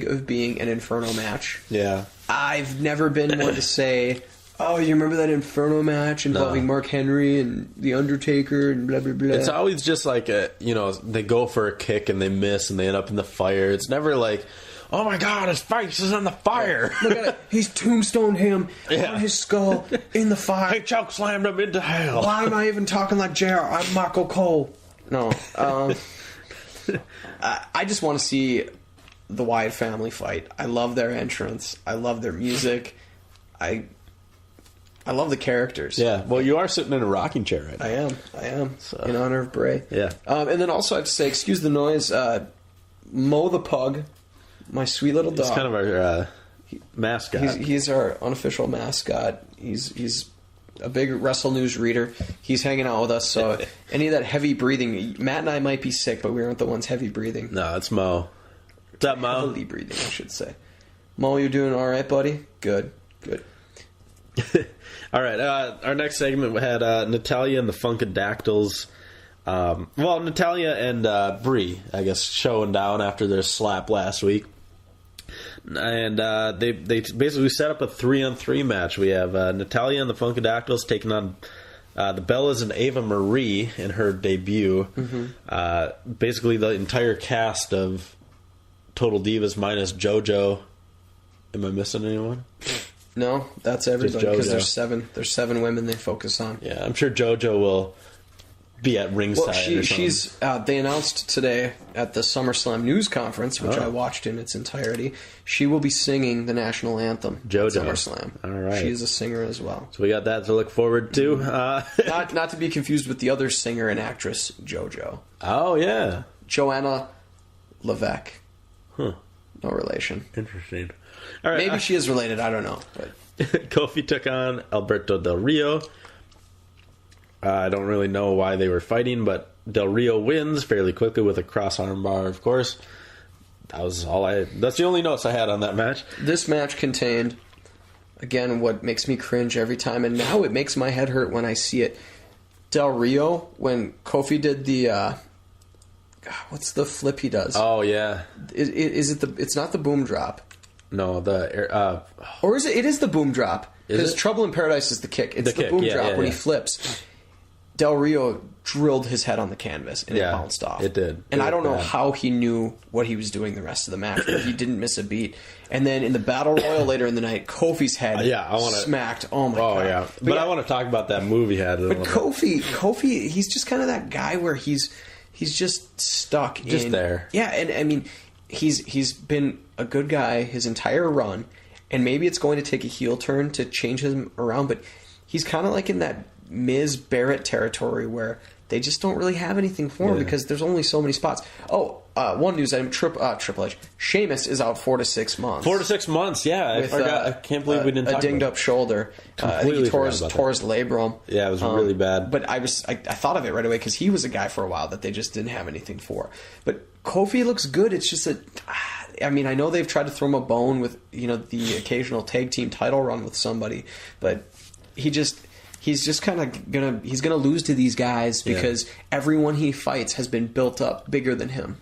of being an Inferno match. Yeah. I've never been one to say, oh, you remember that Inferno match involving Mark Henry and The Undertaker and blah, blah, blah. It's always just like, they go for a kick and they miss and they end up in the fire. It's never like, oh my God, his face is on the fire. Look at it. He's tombstoned him on his skull in the fire. He choke slammed him into hell. Why am I even talking like JR? I'm Michael Cole. No. I just want to see the Wyatt family fight. I love their entrance. I love their music. I love the characters. Yeah, well, you are sitting in a rocking chair right now. I am. So. In honor of Bray. Yeah. And then also I have to say, excuse the noise, Mo the Pug, my sweet little dog. He's kind of our mascot. He's our unofficial mascot. He's a big Wrestle News reader. He's hanging out with us, so any of that heavy breathing, Matt and I might be sick, but we aren't the ones heavy breathing. No, it's Mo. What's up, Mo? Heavily breathing, I should say. Mo, you doing all right, buddy? Good. All right, our next segment had Natalya and the Funkadactyls. Natalya and Brie, I guess, showing down after their slap last week. And they basically set up a 3-on-3 match. We have Natalya and the Funkadactyls taking on the Bellas and Ava Marie in her debut. Mm-hmm. Basically, the entire cast of Total Divas minus JoJo. Am I missing anyone? No, that's everybody because there's seven women they focus on. Yeah, I'm sure JoJo will be at ringside. Well, she's they announced today at the SummerSlam news conference, which I watched in its entirety. She will be singing the national anthem. JoJo. At SummerSlam. All right, she's a singer as well. So we got that to look forward to. Not to be confused with the other singer and actress JoJo. Oh yeah, Joanna Levesque. Huh. No relation. Interesting. All right, maybe she is related. I don't know. But Kofi took on Alberto Del Rio. I don't really know why they were fighting, but Del Rio wins fairly quickly with a cross arm bar, of course. That's the only notes I had on that match. This match contained, again, what makes me cringe every time, and now it makes my head hurt when I see it. Del Rio, when Kofi did the what's the flip he does? Oh yeah. Is it the? It's not the boom drop. No, or is it? It is the boom drop because Trouble in Paradise is the kick. It's the boom drop when he flips. Del Rio drilled his head on the canvas and it bounced off. It did. And I don't know how he knew what he was doing the rest of the match, but he didn't miss a beat. And then in the Battle Royal later in the night, Kofi's head smacked. Oh my god! Yeah, but I want to talk about that move he had. But Kofi, he's just kind of that guy where he's just stuck. Just there. Yeah, and I mean, he's been a good guy his entire run, and maybe it's going to take a heel turn to change him around, but he's kind of like in that Miz Barrett territory where they just don't really have anything for him because there's only so many spots. One news item: Triple H, Sheamus is out 4 to 6 months. 4 to 6 months, yeah. I forgot. I can't believe we didn't talk about it. A dinged up shoulder. I think he tore his labrum. Yeah, it was really bad. But I thought of it right away because he was a guy for a while that they just didn't have anything for. But Kofi looks good. It's just I mean, I know they've tried to throw him a bone with the occasional tag team title run with somebody, but he's just kind of gonna lose to these guys because everyone he fights has been built up bigger than him.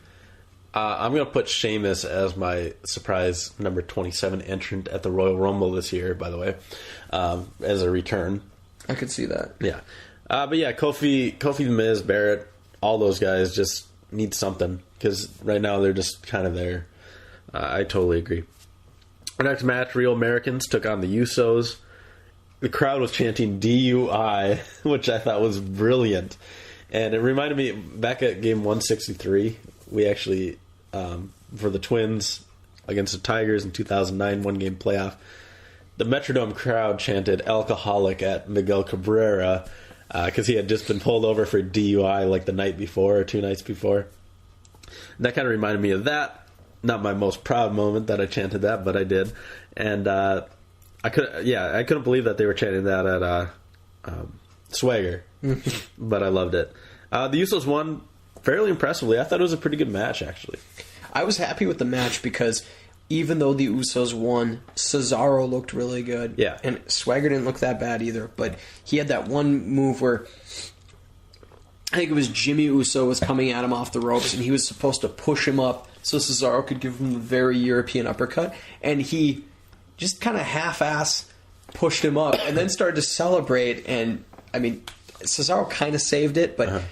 I'm going to put Sheamus as my surprise number 27 entrant at the Royal Rumble this year, by the way, as a return. I could see that. Yeah. But yeah, Kofi, Miz, Barrett, all those guys just need something because right now they're just kind of there. I totally agree. Our next match, Real Americans took on the Usos. The crowd was chanting DUI, which I thought was brilliant. And it reminded me, back at game 163, we actually, for the Twins against the Tigers in 2009 one-game playoff, the Metrodome crowd chanted alcoholic at Miguel Cabrera because he had just been pulled over for DUI like the night before or 2 nights before. And that kind of reminded me of that. not my most proud moment that I chanted that, but I did. And I couldn't believe that they were chanting that at Swagger. But I loved it. The Usos won fairly impressively. I thought it was a pretty good match, actually. I was happy with the match because even though the Usos won, Cesaro looked really good. Yeah. And Swagger didn't look that bad either. But he had that one move where I think it was Jimmy Uso was coming at him off the ropes, and he was supposed to push him up so Cesaro could give him the very European uppercut. And he just kind of half-ass pushed him up and then started to celebrate. And, I mean, Cesaro kind of saved it, but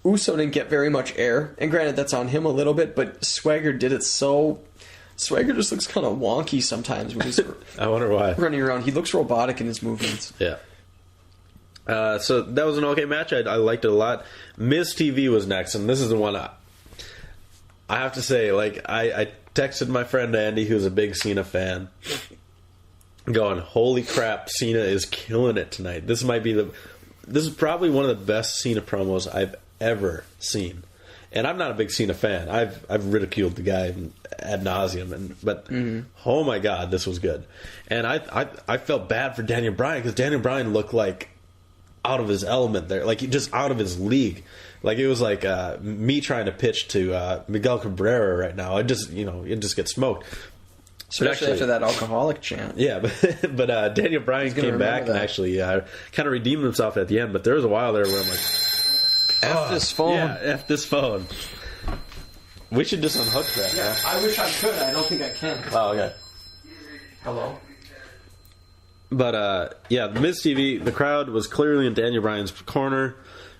Uso didn't get very much air. And granted, that's on him a little bit, but Swagger did it so... Swagger just looks kind of wonky sometimes when he's I wonder why. running around. He looks robotic in his movements. Yeah. So that was an okay match. I liked it a lot. Miz TV was next, and this is the one I have to say, like, I texted my friend Andy, who's a big Cena fan, going, holy crap, Cena is killing it tonight. This is probably one of the best Cena promos I've ever seen. And I'm not a big Cena fan. I've ridiculed the guy ad nauseum, but oh my god, this was good. And I felt bad for Daniel Bryan because Daniel Bryan looked like out of his element there, like just out of his league. Like it was like me trying to pitch to Miguel Cabrera right now. It just gets smoked. Especially after that alcoholic chant. Yeah, but Daniel Bryan came back and actually kind of redeemed himself at the end. But there was a while there where I'm like, F this phone. Yeah, F this phone. We should just unhook that. Yeah, I wish I could. I don't think I can. Oh, okay. Hello? But, the Miz TV, the crowd was clearly in Daniel Bryan's corner.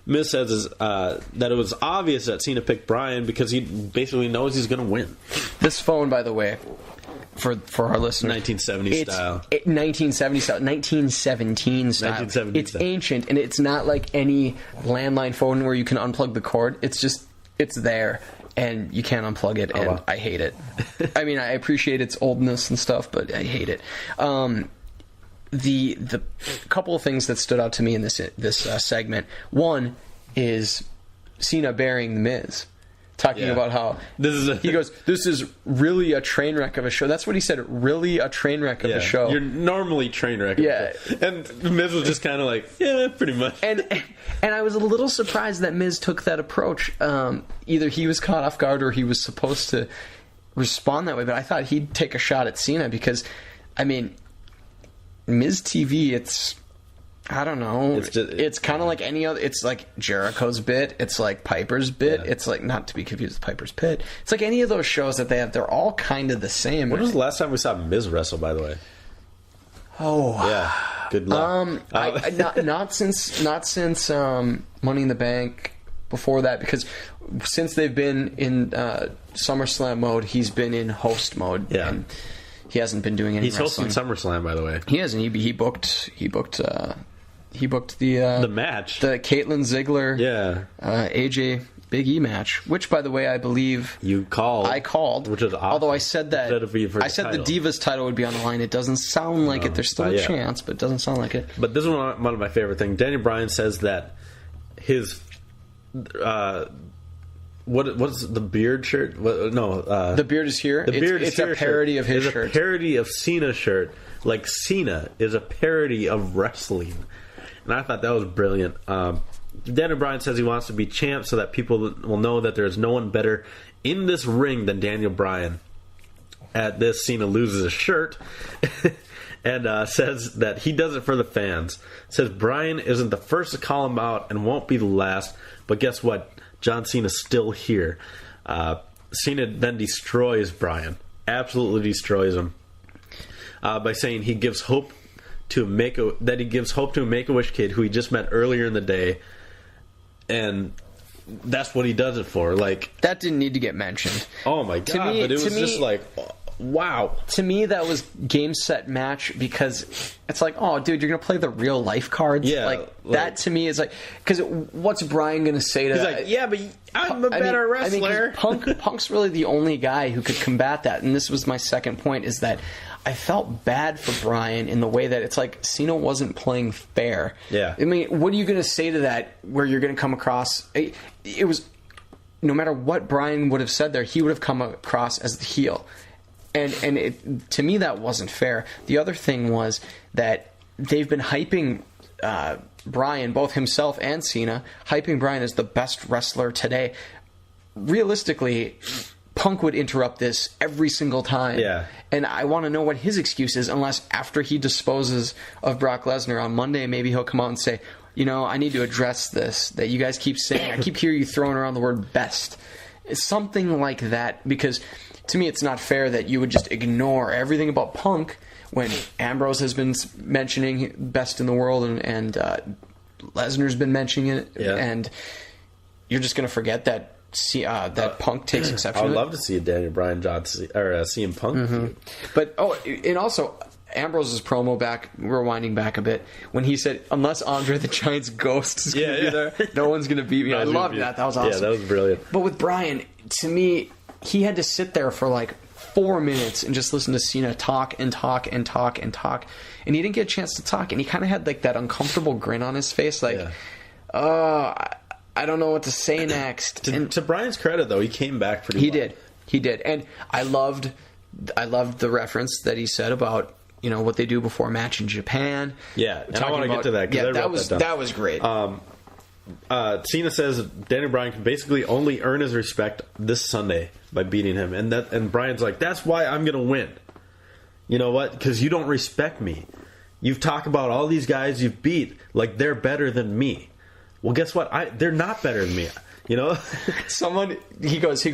Miz says that it was obvious that Cena picked Bryan because he basically knows he's going to win. This phone, by the way, for our listeners, 1970 style. 1970 style, 1917 style. 1970 it's style. ancient, and it's not like any landline phone where you can unplug the cord. It's just, it's there, and you can't unplug it, and wow. I hate it. I mean, I appreciate its oldness and stuff, but I hate it. The couple of things that stood out to me in this segment. One is Cena burying The Miz. Talking about how he goes, this is really a train wreck of a show. That's what he said, really a train wreck of a show. You're normally train wreck. Yeah. And Miz was just kind of like, yeah, pretty much. And I was a little surprised that Miz took that approach. Either he was caught off guard or he was supposed to respond that way. But I thought he'd take a shot at Cena because, I mean, Miz TV, it's... I don't know. It's kind of like any other... It's like Jericho's bit. It's like Piper's bit. Yeah. It's like... Not to be confused with Piper's Pit. It's like any of those shows that they have. They're all kind of the same. When was the last time we saw Miz wrestle, by the way? Oh. Yeah. Good luck. Not since Money in the Bank. Before that, because since they've been in SummerSlam mode, he's been in host mode. Yeah. And he hasn't been doing any wrestling. He's hosting SummerSlam, by the way. He has, and he booked the match, the Caitlyn Ziggler, AJ Big E match, which, by the way, I believe I called, which is awesome. Although I said that the Divas title would be on the line. It doesn't sound like it. There's still a chance, but it doesn't sound like it. But this is one of my favorite things. Daniel Bryan says that his what's the beard shirt? The beard is here. It's a parody of his shirt. It's a parody of Cena's shirt. Like Cena is a parody of wrestling. And I thought that was brilliant. Daniel Bryan says he wants to be champ so that people will know that there's no one better in this ring than Daniel Bryan. At this, Cena loses a shirt and says that he does it for the fans. Says Bryan isn't the first to call him out and won't be the last. But guess what? John Cena's still here. Cena then destroys Bryan. Absolutely destroys him. By saying he gives hope to a Make-A-Wish kid who he just met earlier in the day, and that's what he does it for. Like, that didn't need to get mentioned. Oh my god! But it was just like, wow. To me, that was game set match because it's like, oh, dude, you're gonna play the real life cards. Yeah, like that to me is like, because what's Bryan gonna say to? He's like, yeah, but I'm a better wrestler. Punk's really the only guy who could combat that, and this was my second point: is that I felt bad for Bryan in the way that it's like Cena wasn't playing fair. Yeah. I mean, what are you going to say to that where you're going to come across... It was no matter what Bryan would have said there, he would have come across as the heel. And to me, that wasn't fair. The other thing was that they've been hyping Bryan, both himself and Cena, hyping Bryan as the best wrestler today. Realistically, Punk would interrupt this every single time. Yeah. And I want to know what his excuse is, unless after he disposes of Brock Lesnar on Monday, maybe he'll come out and say, I need to address this, that you guys keep saying. I keep hearing you throwing around the word best. It's something like that, because to me it's not fair that you would just ignore everything about Punk when Ambrose has been mentioning best in the world and Lesnar's been mentioning it, and you're just going to forget that Punk takes exception. I would love to see a Daniel Bryan or CM Punk feud. But and also Ambrose's promo rewinding back a bit, when he said, "Unless Andre the Giant's ghost is going to be there, no one's going to beat me." I loved that. That was awesome. Yeah, that was brilliant. But with Bryan, to me, he had to sit there for like 4 minutes and just listen to Cena talk and talk and talk and talk, and he didn't get a chance to talk, and he kind of had like that uncomfortable grin on his face, like, I don't know what to say next. To Bryan's credit, though, he came back pretty well. He did, and I loved the reference that he said about what they do before a match in Japan. Yeah, and I want to get to that. Yeah, that was great. Cena says Daniel Bryan can basically only earn his respect this Sunday by beating him, and Bryan's like, that's why I'm going to win. You know what? Because you don't respect me. You've talked about all these guys you've beat like they're better than me. Well, guess what? They're not better than me. He goes.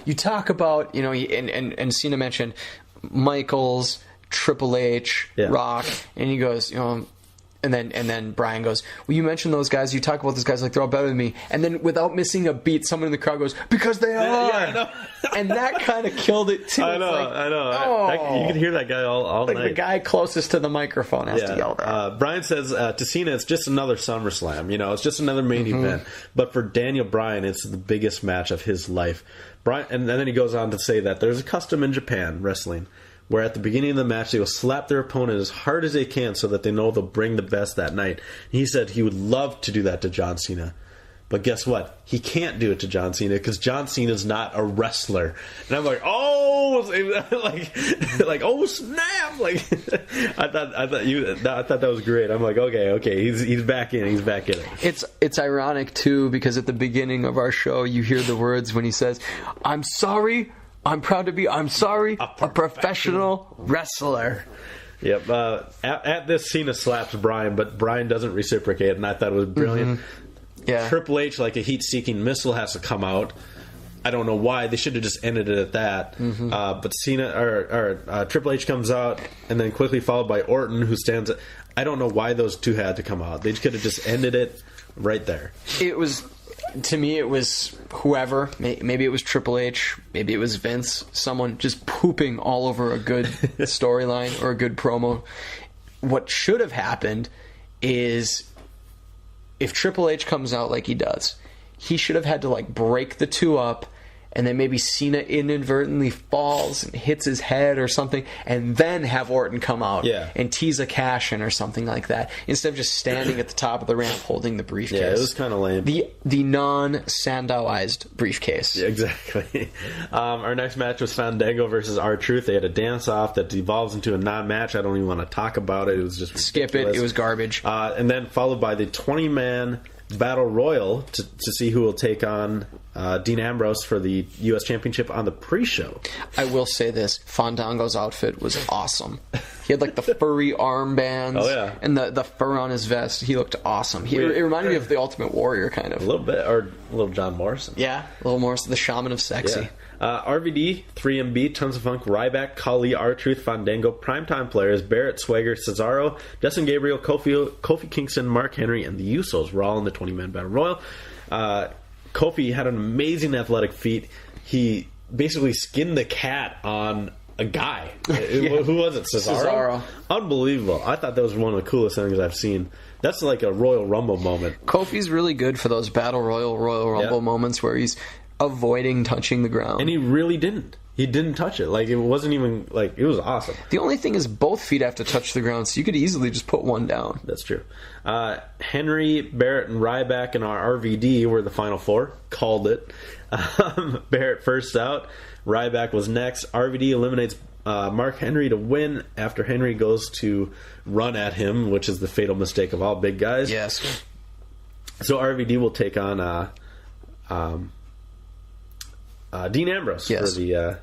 You talk about and Cena mentioned Michaels, Triple H, Rock, and he goes, and then Bryan goes, well, you mentioned those guys, you talk about those guys like they're all better than me, and then without missing a beat, someone in the crowd goes, because they are. Yeah, I know. And that kind of killed it too. I know. You can hear that guy all like night. The guy closest to the microphone has to yell that. Bryan says to Cena, it's just another SummerSlam. It's just another main event. But for Daniel Bryan, it's the biggest match of his life. And then he goes on to say that there's a custom in Japan wrestling where at the beginning of the match they will slap their opponent as hard as they can so that they know they'll bring the best that night. He said he would love to do that to John Cena. But guess what? He can't do it to John Cena because John Cena's not a wrestler. And I'm like, oh, oh snap! Like, I thought that was great. I'm like, okay, he's back in. He's back in it. It's ironic too, because at the beginning of our show you hear the words when he says, "I'm sorry. I'm proud to be, a professional wrestler." Yep. At this, Cena slaps Bryan, but Bryan doesn't reciprocate, and I thought it was brilliant. Yeah. Triple H, like a heat-seeking missile, has to come out. I don't know why. They should have just ended it at that. But Triple H comes out, and then quickly followed by Orton, who stands. I don't know why those two had to come out. They could have just ended it right there. To me, it was whoever. Maybe it was Triple H. Maybe it was Vince. Someone just pooping all over a good storyline or a good promo. What should have happened is, if Triple H comes out like he does, he should have had to break the two up, and then maybe Cena inadvertently falls and hits his head or something, and then have Orton come out and tease a cash-in or something like that, instead of just standing at the top of the ramp holding the briefcase. Yeah, it was kind of lame. The non-Sandowized briefcase. Yeah, exactly. Our next match was Fandango versus R-Truth. They had a dance-off that devolves into a non-match. I don't even want to talk about it. It was just ridiculous. Skip it. It was garbage. And then followed by the 20-man Battle Royal to see who will take on Dean Ambrose for the U.S. Championship on the pre-show. I will say this. Fandango's outfit was awesome. He had the furry armbands and the fur on his vest. He looked awesome. It reminded me of the Ultimate Warrior, kind of. A little bit. Or a little John Morrison. Yeah, a little Morrison, the Shaman of Sexy. Yeah. RVD, 3MB, Tons of Funk, Ryback, Khali, R-Truth, Fandango, Primetime Players, Barrett, Swagger, Cesaro, Justin Gabriel, Kofi Kingston, Mark Henry, and the Usos were all in the 20-man Battle Royal. Kofi had an amazing athletic feat. He basically skinned the cat on a guy. Who was it? Cesaro? Unbelievable. I thought that was one of the coolest things I've seen. That's like a Royal Rumble moment. Kofi's really good for those Battle Royal Rumble moments where he's avoiding touching the ground. And he really didn't. He didn't touch it. Like, it wasn't even, like, it was awesome. The only thing is both feet have to touch the ground, so you could easily just put one down. That's true. Henry, Barrett, and Ryback in our RVD were the final four. Called it. Barrett first out. Ryback was next. RVD eliminates Mark Henry to win after Henry goes to run at him, which is the fatal mistake of all big guys. Yes. So RVD will take on Dean Ambrose for the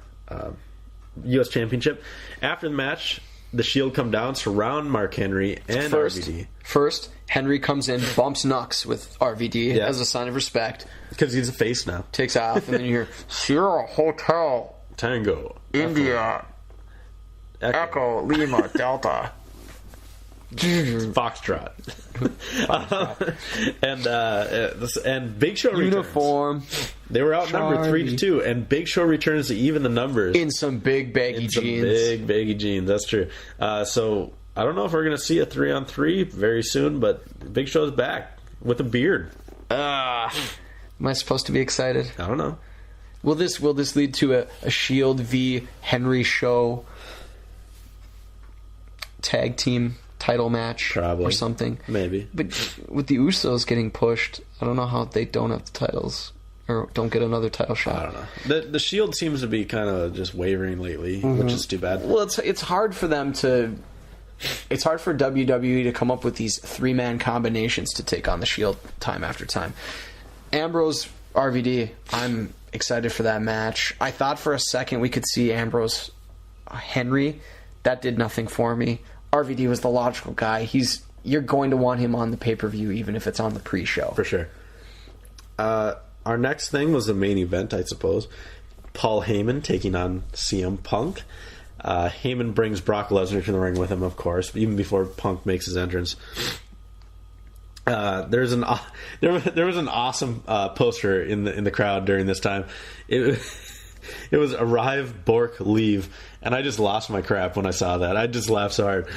U.S. Championship. After the match, the Shield come down, surround Mark Henry and RVD. First, Henry comes in, bumps Nux with RVD as a sign of respect. Because he's a face now. Takes off, and then you hear, Sierra Hotel, Tango, India, Echo, Lima, Delta. Foxtrot. And Big Show uniform. Returns. They were outnumbered 3-2, and Big Show returns to even the numbers in some big baggy jeans. Big baggy jeans. That's true. So I don't know if we're going to see a 3-on-3 very soon, but Big Show's back with a beard. Am I supposed to be excited? I don't know. Will this lead to a Shield v Henry Show tag team title match? Probably. Or something? Maybe. But with the Usos getting pushed, I don't know how they don't have the titles or don't get another title shot. I don't know. The Shield seems to be kind of just wavering lately, which is too bad. Well, it's hard for them to. It's hard for WWE to come up with these 3-man combinations to take on the Shield time after time. Ambrose, RVD, I'm excited for that match. I thought for a second we could see Ambrose Henry. That did nothing for me. RVD was the logical guy. You're going to want him on the pay-per-view even if it's on the pre-show. For sure. Our next thing was the main event, I suppose. Paul Heyman taking on CM Punk. Heyman brings Brock Lesnar to the ring with him, of course, even before Punk makes his entrance. There was an awesome poster in the crowd during this time. It was arrive, Bork, leave, and I just lost my crap when I saw that. I just laughed so hard.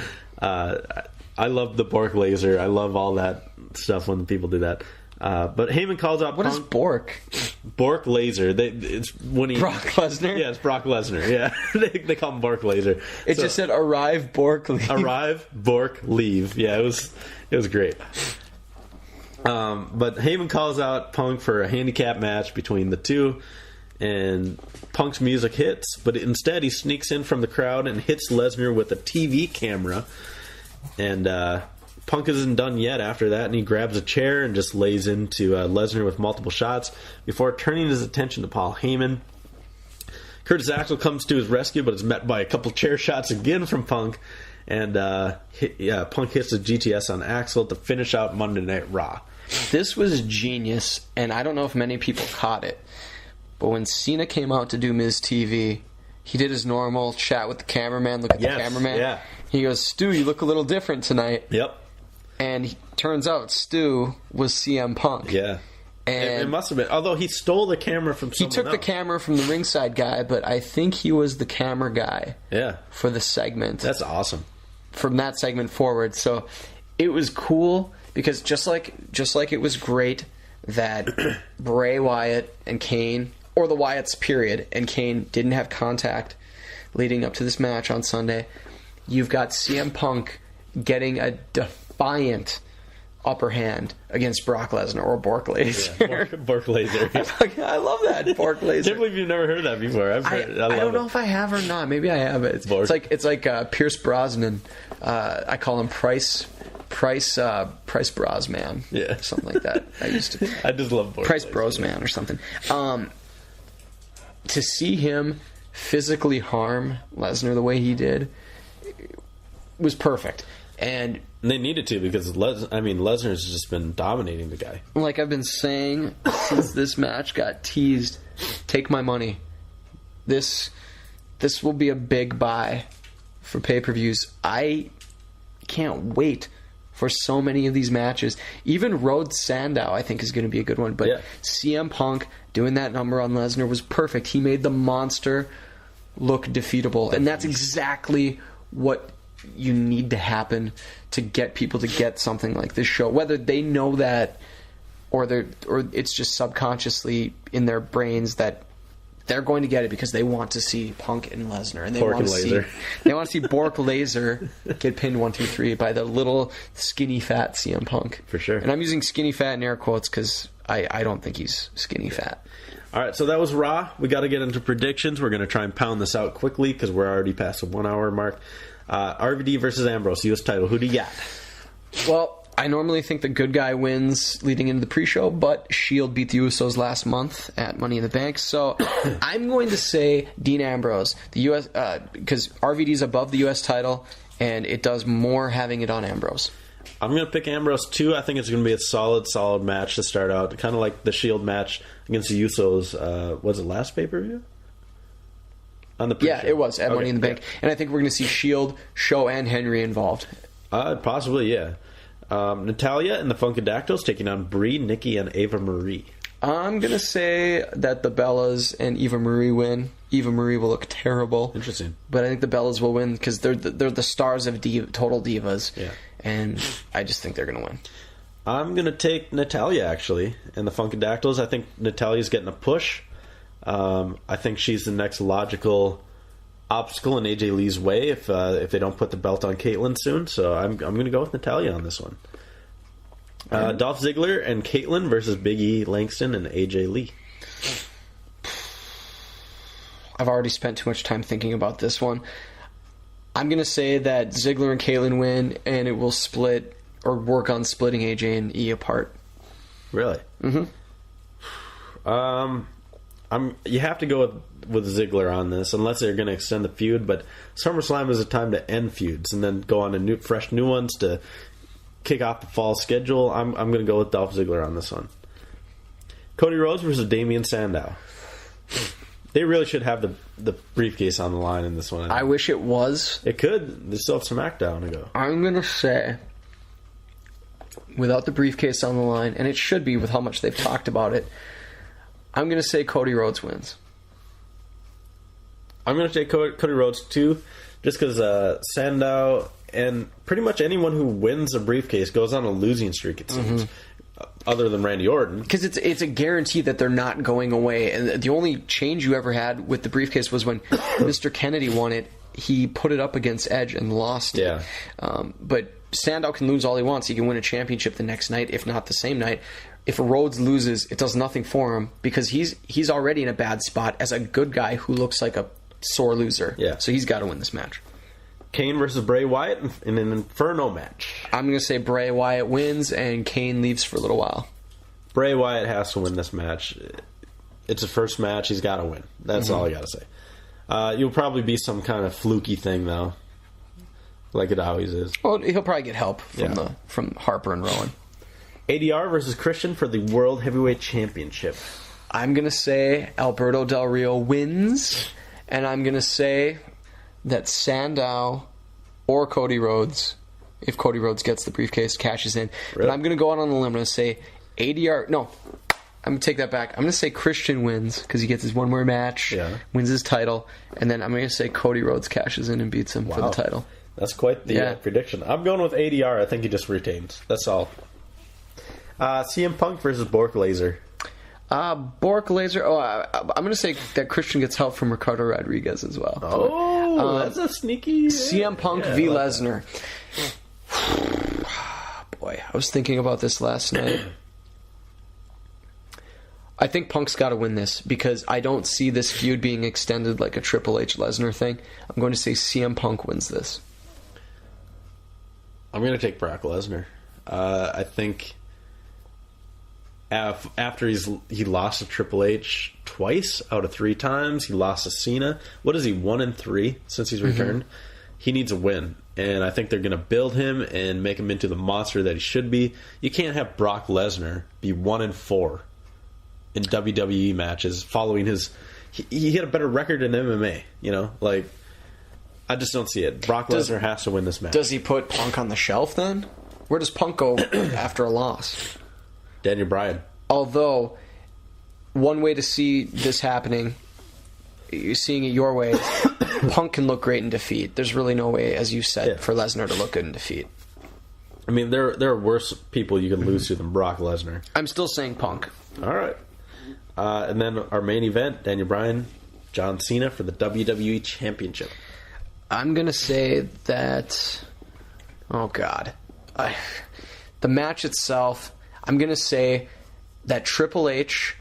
I love the Bork laser. I love all that stuff when people do that. But Heyman calls out What Punk. is Bork? Bork laser. It's when he Brock Lesnar? Yeah, it's Brock Lesnar. Yeah, they call him Bork laser. It just said arrive, Bork, leave. Arrive, Bork, leave. Yeah, it was great. But Heyman calls out Punk for a handicap match between the two, and Punk's music hits, but instead he sneaks in from the crowd and hits Lesnar with a TV camera. And Punk isn't done yet after that, and he grabs a chair and just lays into Lesnar with multiple shots before turning his attention to Paul Heyman. Curtis Axel comes to his rescue, but is met by a couple chair shots again from Punk. And Punk hits the GTS on Axel to finish out Monday Night Raw. This was genius, and I don't know if many people caught it, but when Cena came out to do Miz TV, he did his normal chat with the cameraman, look at the cameraman. Yeah. He goes, Stu, you look a little different tonight. Yep. And turns out Stu was CM Punk. Yeah. And it must have been. Although he stole the camera from someone he took the else. camera from the ringside guy, but I think he was the camera guy. Yeah. For the segment. That's awesome. From that segment forward. So it was cool because just like it was great that Bray Wyatt and Kane, or the Wyatts period, and Kane didn't have contact leading up to this match on Sunday, you've got CM Punk getting a defiant upper hand against Brock Lesnar or Bork Laser. Yeah, Bork laser. I love that, Bork I Laser. can't believe you've never heard that before. I don't know if I have or not. Maybe I have it. It's like Pierce Brosnan. I call him Price Brosman. Yeah, something like that. I just love Bork Price Laser. Brosman or something. To see him physically harm Lesnar the way he did was perfect. And they needed to, because Lesnar's just been dominating the guy. Like I've been saying since this match got teased, take my money. This will be a big buy for pay-per-views. I can't wait for so many of these matches. Even Rhodes Sandow I think is going to be a good one. But yeah. CM Punk doing that number on Lesnar was perfect. He made the monster look defeatable. And that's exactly what you need to happen to get people to get something like this show, whether they know that or it's just subconsciously in their brains that they're going to get it because they want to see Punk and Lesnar, and they Bork want to and see Laser. they want to see Bork Laser get pinned 1, 2, 3 by the little skinny fat CM Punk For sure. And I'm using skinny fat in air quotes because I don't think he's skinny fat. All right, so that was Raw. We got to get into predictions. We're going to try and pound this out quickly because we're already past the 1 hour mark. RVD versus Ambrose, U.S. title. Who do you got? Well, I normally think the good guy wins leading into the pre-show, but Shield beat the Usos last month at Money in the Bank, so I'm going to say Dean Ambrose, the U.S. Because RVD is above the U.S. title, and it does more having it on Ambrose. I'm going to pick Ambrose too. I think it's going to be a solid match to start out, kind of like the Shield match against the Usos. Was it last pay-per-view? On the pre-show. Yeah, it was at Money in the Bank, and I think we're going to see Shield, Show, and Henry involved. Possibly, yeah. Natalia and the Funkadactyls taking on Brie, Nikki, and Ava Marie. I'm going to say that the Bellas and Eva Marie win. Eva Marie will look terrible. Interesting. But I think the Bellas will win because they're the stars of Total Divas. Yeah. And I just think they're going to win. I'm going to take Natalia, actually, and the Funkadactyls. I think Natalia's getting a push. I think she's the next logical obstacle in AJ Lee's way if they don't put the belt on Caitlyn soon. So I'm going to go with Natalia on this one. Dolph Ziggler and Caitlyn versus Big E, Langston, and AJ Lee. I've already spent too much time thinking about this one. I'm going to say that Ziggler and Caitlyn win, and it will split or work on splitting AJ and E apart. Really? Mm-hmm. You have to go with Ziggler on this, unless they're going to extend the feud. But SummerSlam is a time to end feuds and then go on to fresh new ones to kick off the fall schedule. I'm going to go with Dolph Ziggler on this one. Cody Rhodes versus Damian Sandow. They really should have the briefcase on the line in this one. I wish it was. It could. They still have SmackDown to go. I'm going to say, without the briefcase on the line, and it should be with how much they've talked about it, I'm going to say Cody Rhodes wins. I'm going to take Cody Rhodes too, just because Sandow and pretty much anyone who wins a briefcase goes on a losing streak, it seems. Mm-hmm. Other than Randy Orton. Because it's a guarantee that they're not going away. And the only change you ever had with the briefcase was when Mr. Kennedy won it, he put it up against Edge and lost it. But Sandow can lose all he wants. He can win a championship the next night, if not the same night. If Rhodes loses, it does nothing for him because he's already in a bad spot as a good guy who looks like a sore loser. Yeah. So he's got to win this match. Kane versus Bray Wyatt in an Inferno match. I'm going to say Bray Wyatt wins and Kane leaves for a little while. Bray Wyatt has to win this match. It's a first match. He's got to win. That's all I got to say. You'll probably be some kind of fluky thing, though, like it always is. Well, he'll probably get help from Harper and Rowan. ADR versus Christian for the World Heavyweight Championship. I'm going to say Alberto Del Rio wins, and I'm going to say that Sandow or Cody Rhodes, if Cody Rhodes gets the briefcase, cashes in. Really? But I'm going to go out on the limb and say ADR... No, I'm going to take that back. I'm going to say Christian wins because he gets his one more match, wins his title, and then I'm going to say Cody Rhodes cashes in and beats him for the title. That's quite the prediction. I'm going with ADR. I think he just retains. That's all. CM Punk versus Bork Laser. Bork Laser. I'm going to say that Christian gets help from Ricardo Rodriguez as well. Oh, that's a sneaky... CM Punk v. Lesnar. Boy, I was thinking about this last night. I think Punk's got to win this because I don't see this feud being extended like a Triple H Lesnar thing. I'm going to say CM Punk wins this. I'm going to take Brock Lesnar. I think after he lost to Triple H twice out of 3 times, he lost to Cena. What is he, 1-3 since he's returned? He needs a win, and I think they're going to build him and make him into the monster that he should be. You can't have Brock Lesnar be 1-4 in WWE matches following his... He had a better record in MMA, I just don't see it. Brock Lesnar has to win this match. Does he put Punk on the shelf then? Where does Punk go after a loss? Daniel Bryan. Although, one way to see this happening, you're seeing it your way, Punk can look great in defeat. There's really no way, as you said, for Lesnar to look good in defeat. I mean, there are worse people you can lose to than Brock Lesnar. I'm still saying Punk. All right. And then our main event, Daniel Bryan John Cena for the WWE Championship. I'm going to say that... Oh, God. The match itself, I'm going to say that Triple H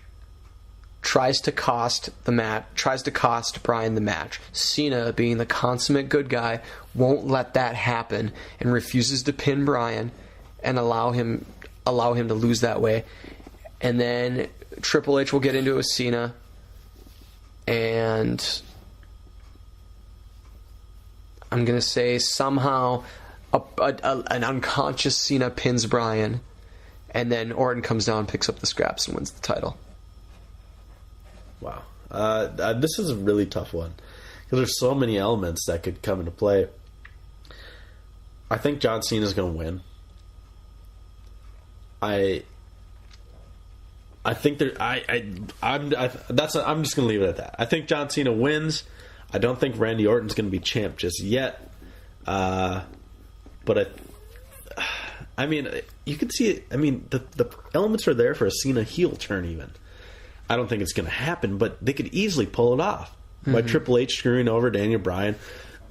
tries to cost Bryan the match. Cena, being the consummate good guy, won't let that happen and refuses to pin Bryan and allow him to lose that way. And then Triple H will get into it with Cena, and I'm going to say somehow an unconscious Cena pins Bryan, and then Orton comes down, picks up the scraps, and wins the title. Wow. This is a really tough one because there's so many elements that could come into play. I think John Cena's going to win. I think there. I'm just going to leave it at that. I think John Cena wins. I don't think Randy Orton's going to be champ just yet. But I mean, you can see it. I mean, the elements are there for a Cena heel turn. Even I don't think it's going to happen, but they could easily pull it off by Triple H screwing over Daniel Bryan.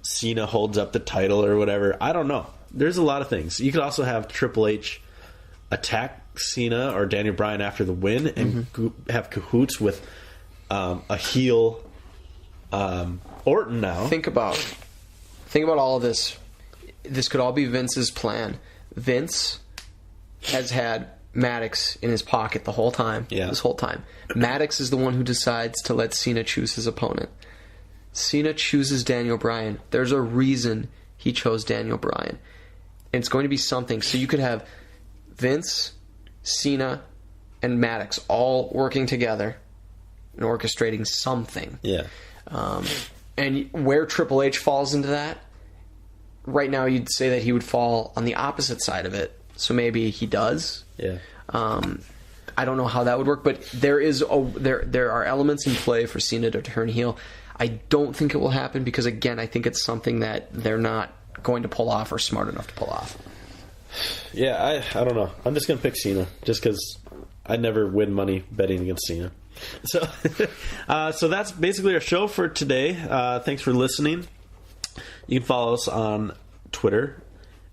Cena holds up the title or whatever. I don't know. There's a lot of things. You could also have Triple H attack Cena or Daniel Bryan after the win and have cahoots with a heel Orton now. Think about all of this. This could all be Vince's plan. Vince has had Maddox in his pocket the whole time. Yeah. This whole time. Maddox is the one who decides to let Cena choose his opponent. Cena chooses Daniel Bryan. There's a reason he chose Daniel Bryan. And it's going to be something. So you could have Vince, Cena, and Maddox all working together and orchestrating something. Yeah. And where Triple H falls into that, right now you'd say that he would fall on the opposite side of it. So maybe he does. Yeah. I don't know how that would work, but there are elements in play for Cena to turn heel. I don't think it will happen because, again, I think it's something that they're not going to pull off or smart enough to pull off. Yeah, I don't know. I'm just going to pick Cena just because I never win money betting against Cena. So, so that's basically our show for today. Thanks for listening. You can follow us on Twitter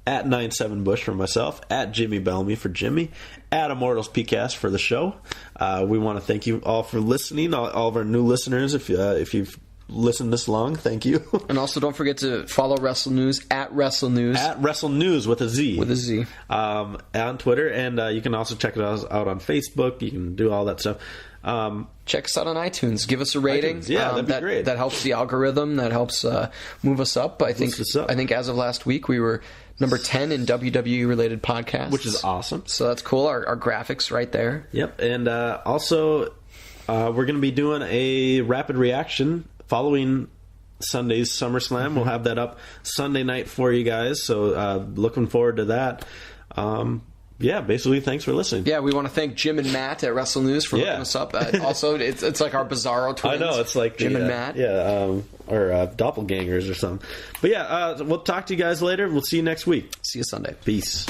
at 97Bush for myself, at Jimmy Bellamy for Jimmy, at Immortals PCast for the show. We want to thank you all for listening, all of our new listeners. If you've listened this long, thank you. And also don't forget to follow Wrestle News at Wrestle News. At Wrestle News with a Z. With a Z. On Twitter. And you can also check it out on Facebook. You can do all that stuff. Check us out on iTunes. Give us a rating. Yeah, that'd be great. That helps the algorithm. That helps move us up. I think as of last week we were number 10 in WWE related podcasts, which is awesome. So that's cool. Our graphics right there. Yep. And also we're going to be doing a rapid reaction following Sunday's SummerSlam. We'll have that up Sunday night for you guys. So looking forward to that. Yeah, basically, thanks for listening. Yeah, we want to thank Jim and Matt at Wrestle News for hooking us up. Also, it's like our Bizarro twins. I know, it's like Jim and Matt. Yeah, or doppelgangers or something. But yeah, we'll talk to you guys later. We'll see you next week. See you Sunday. Peace.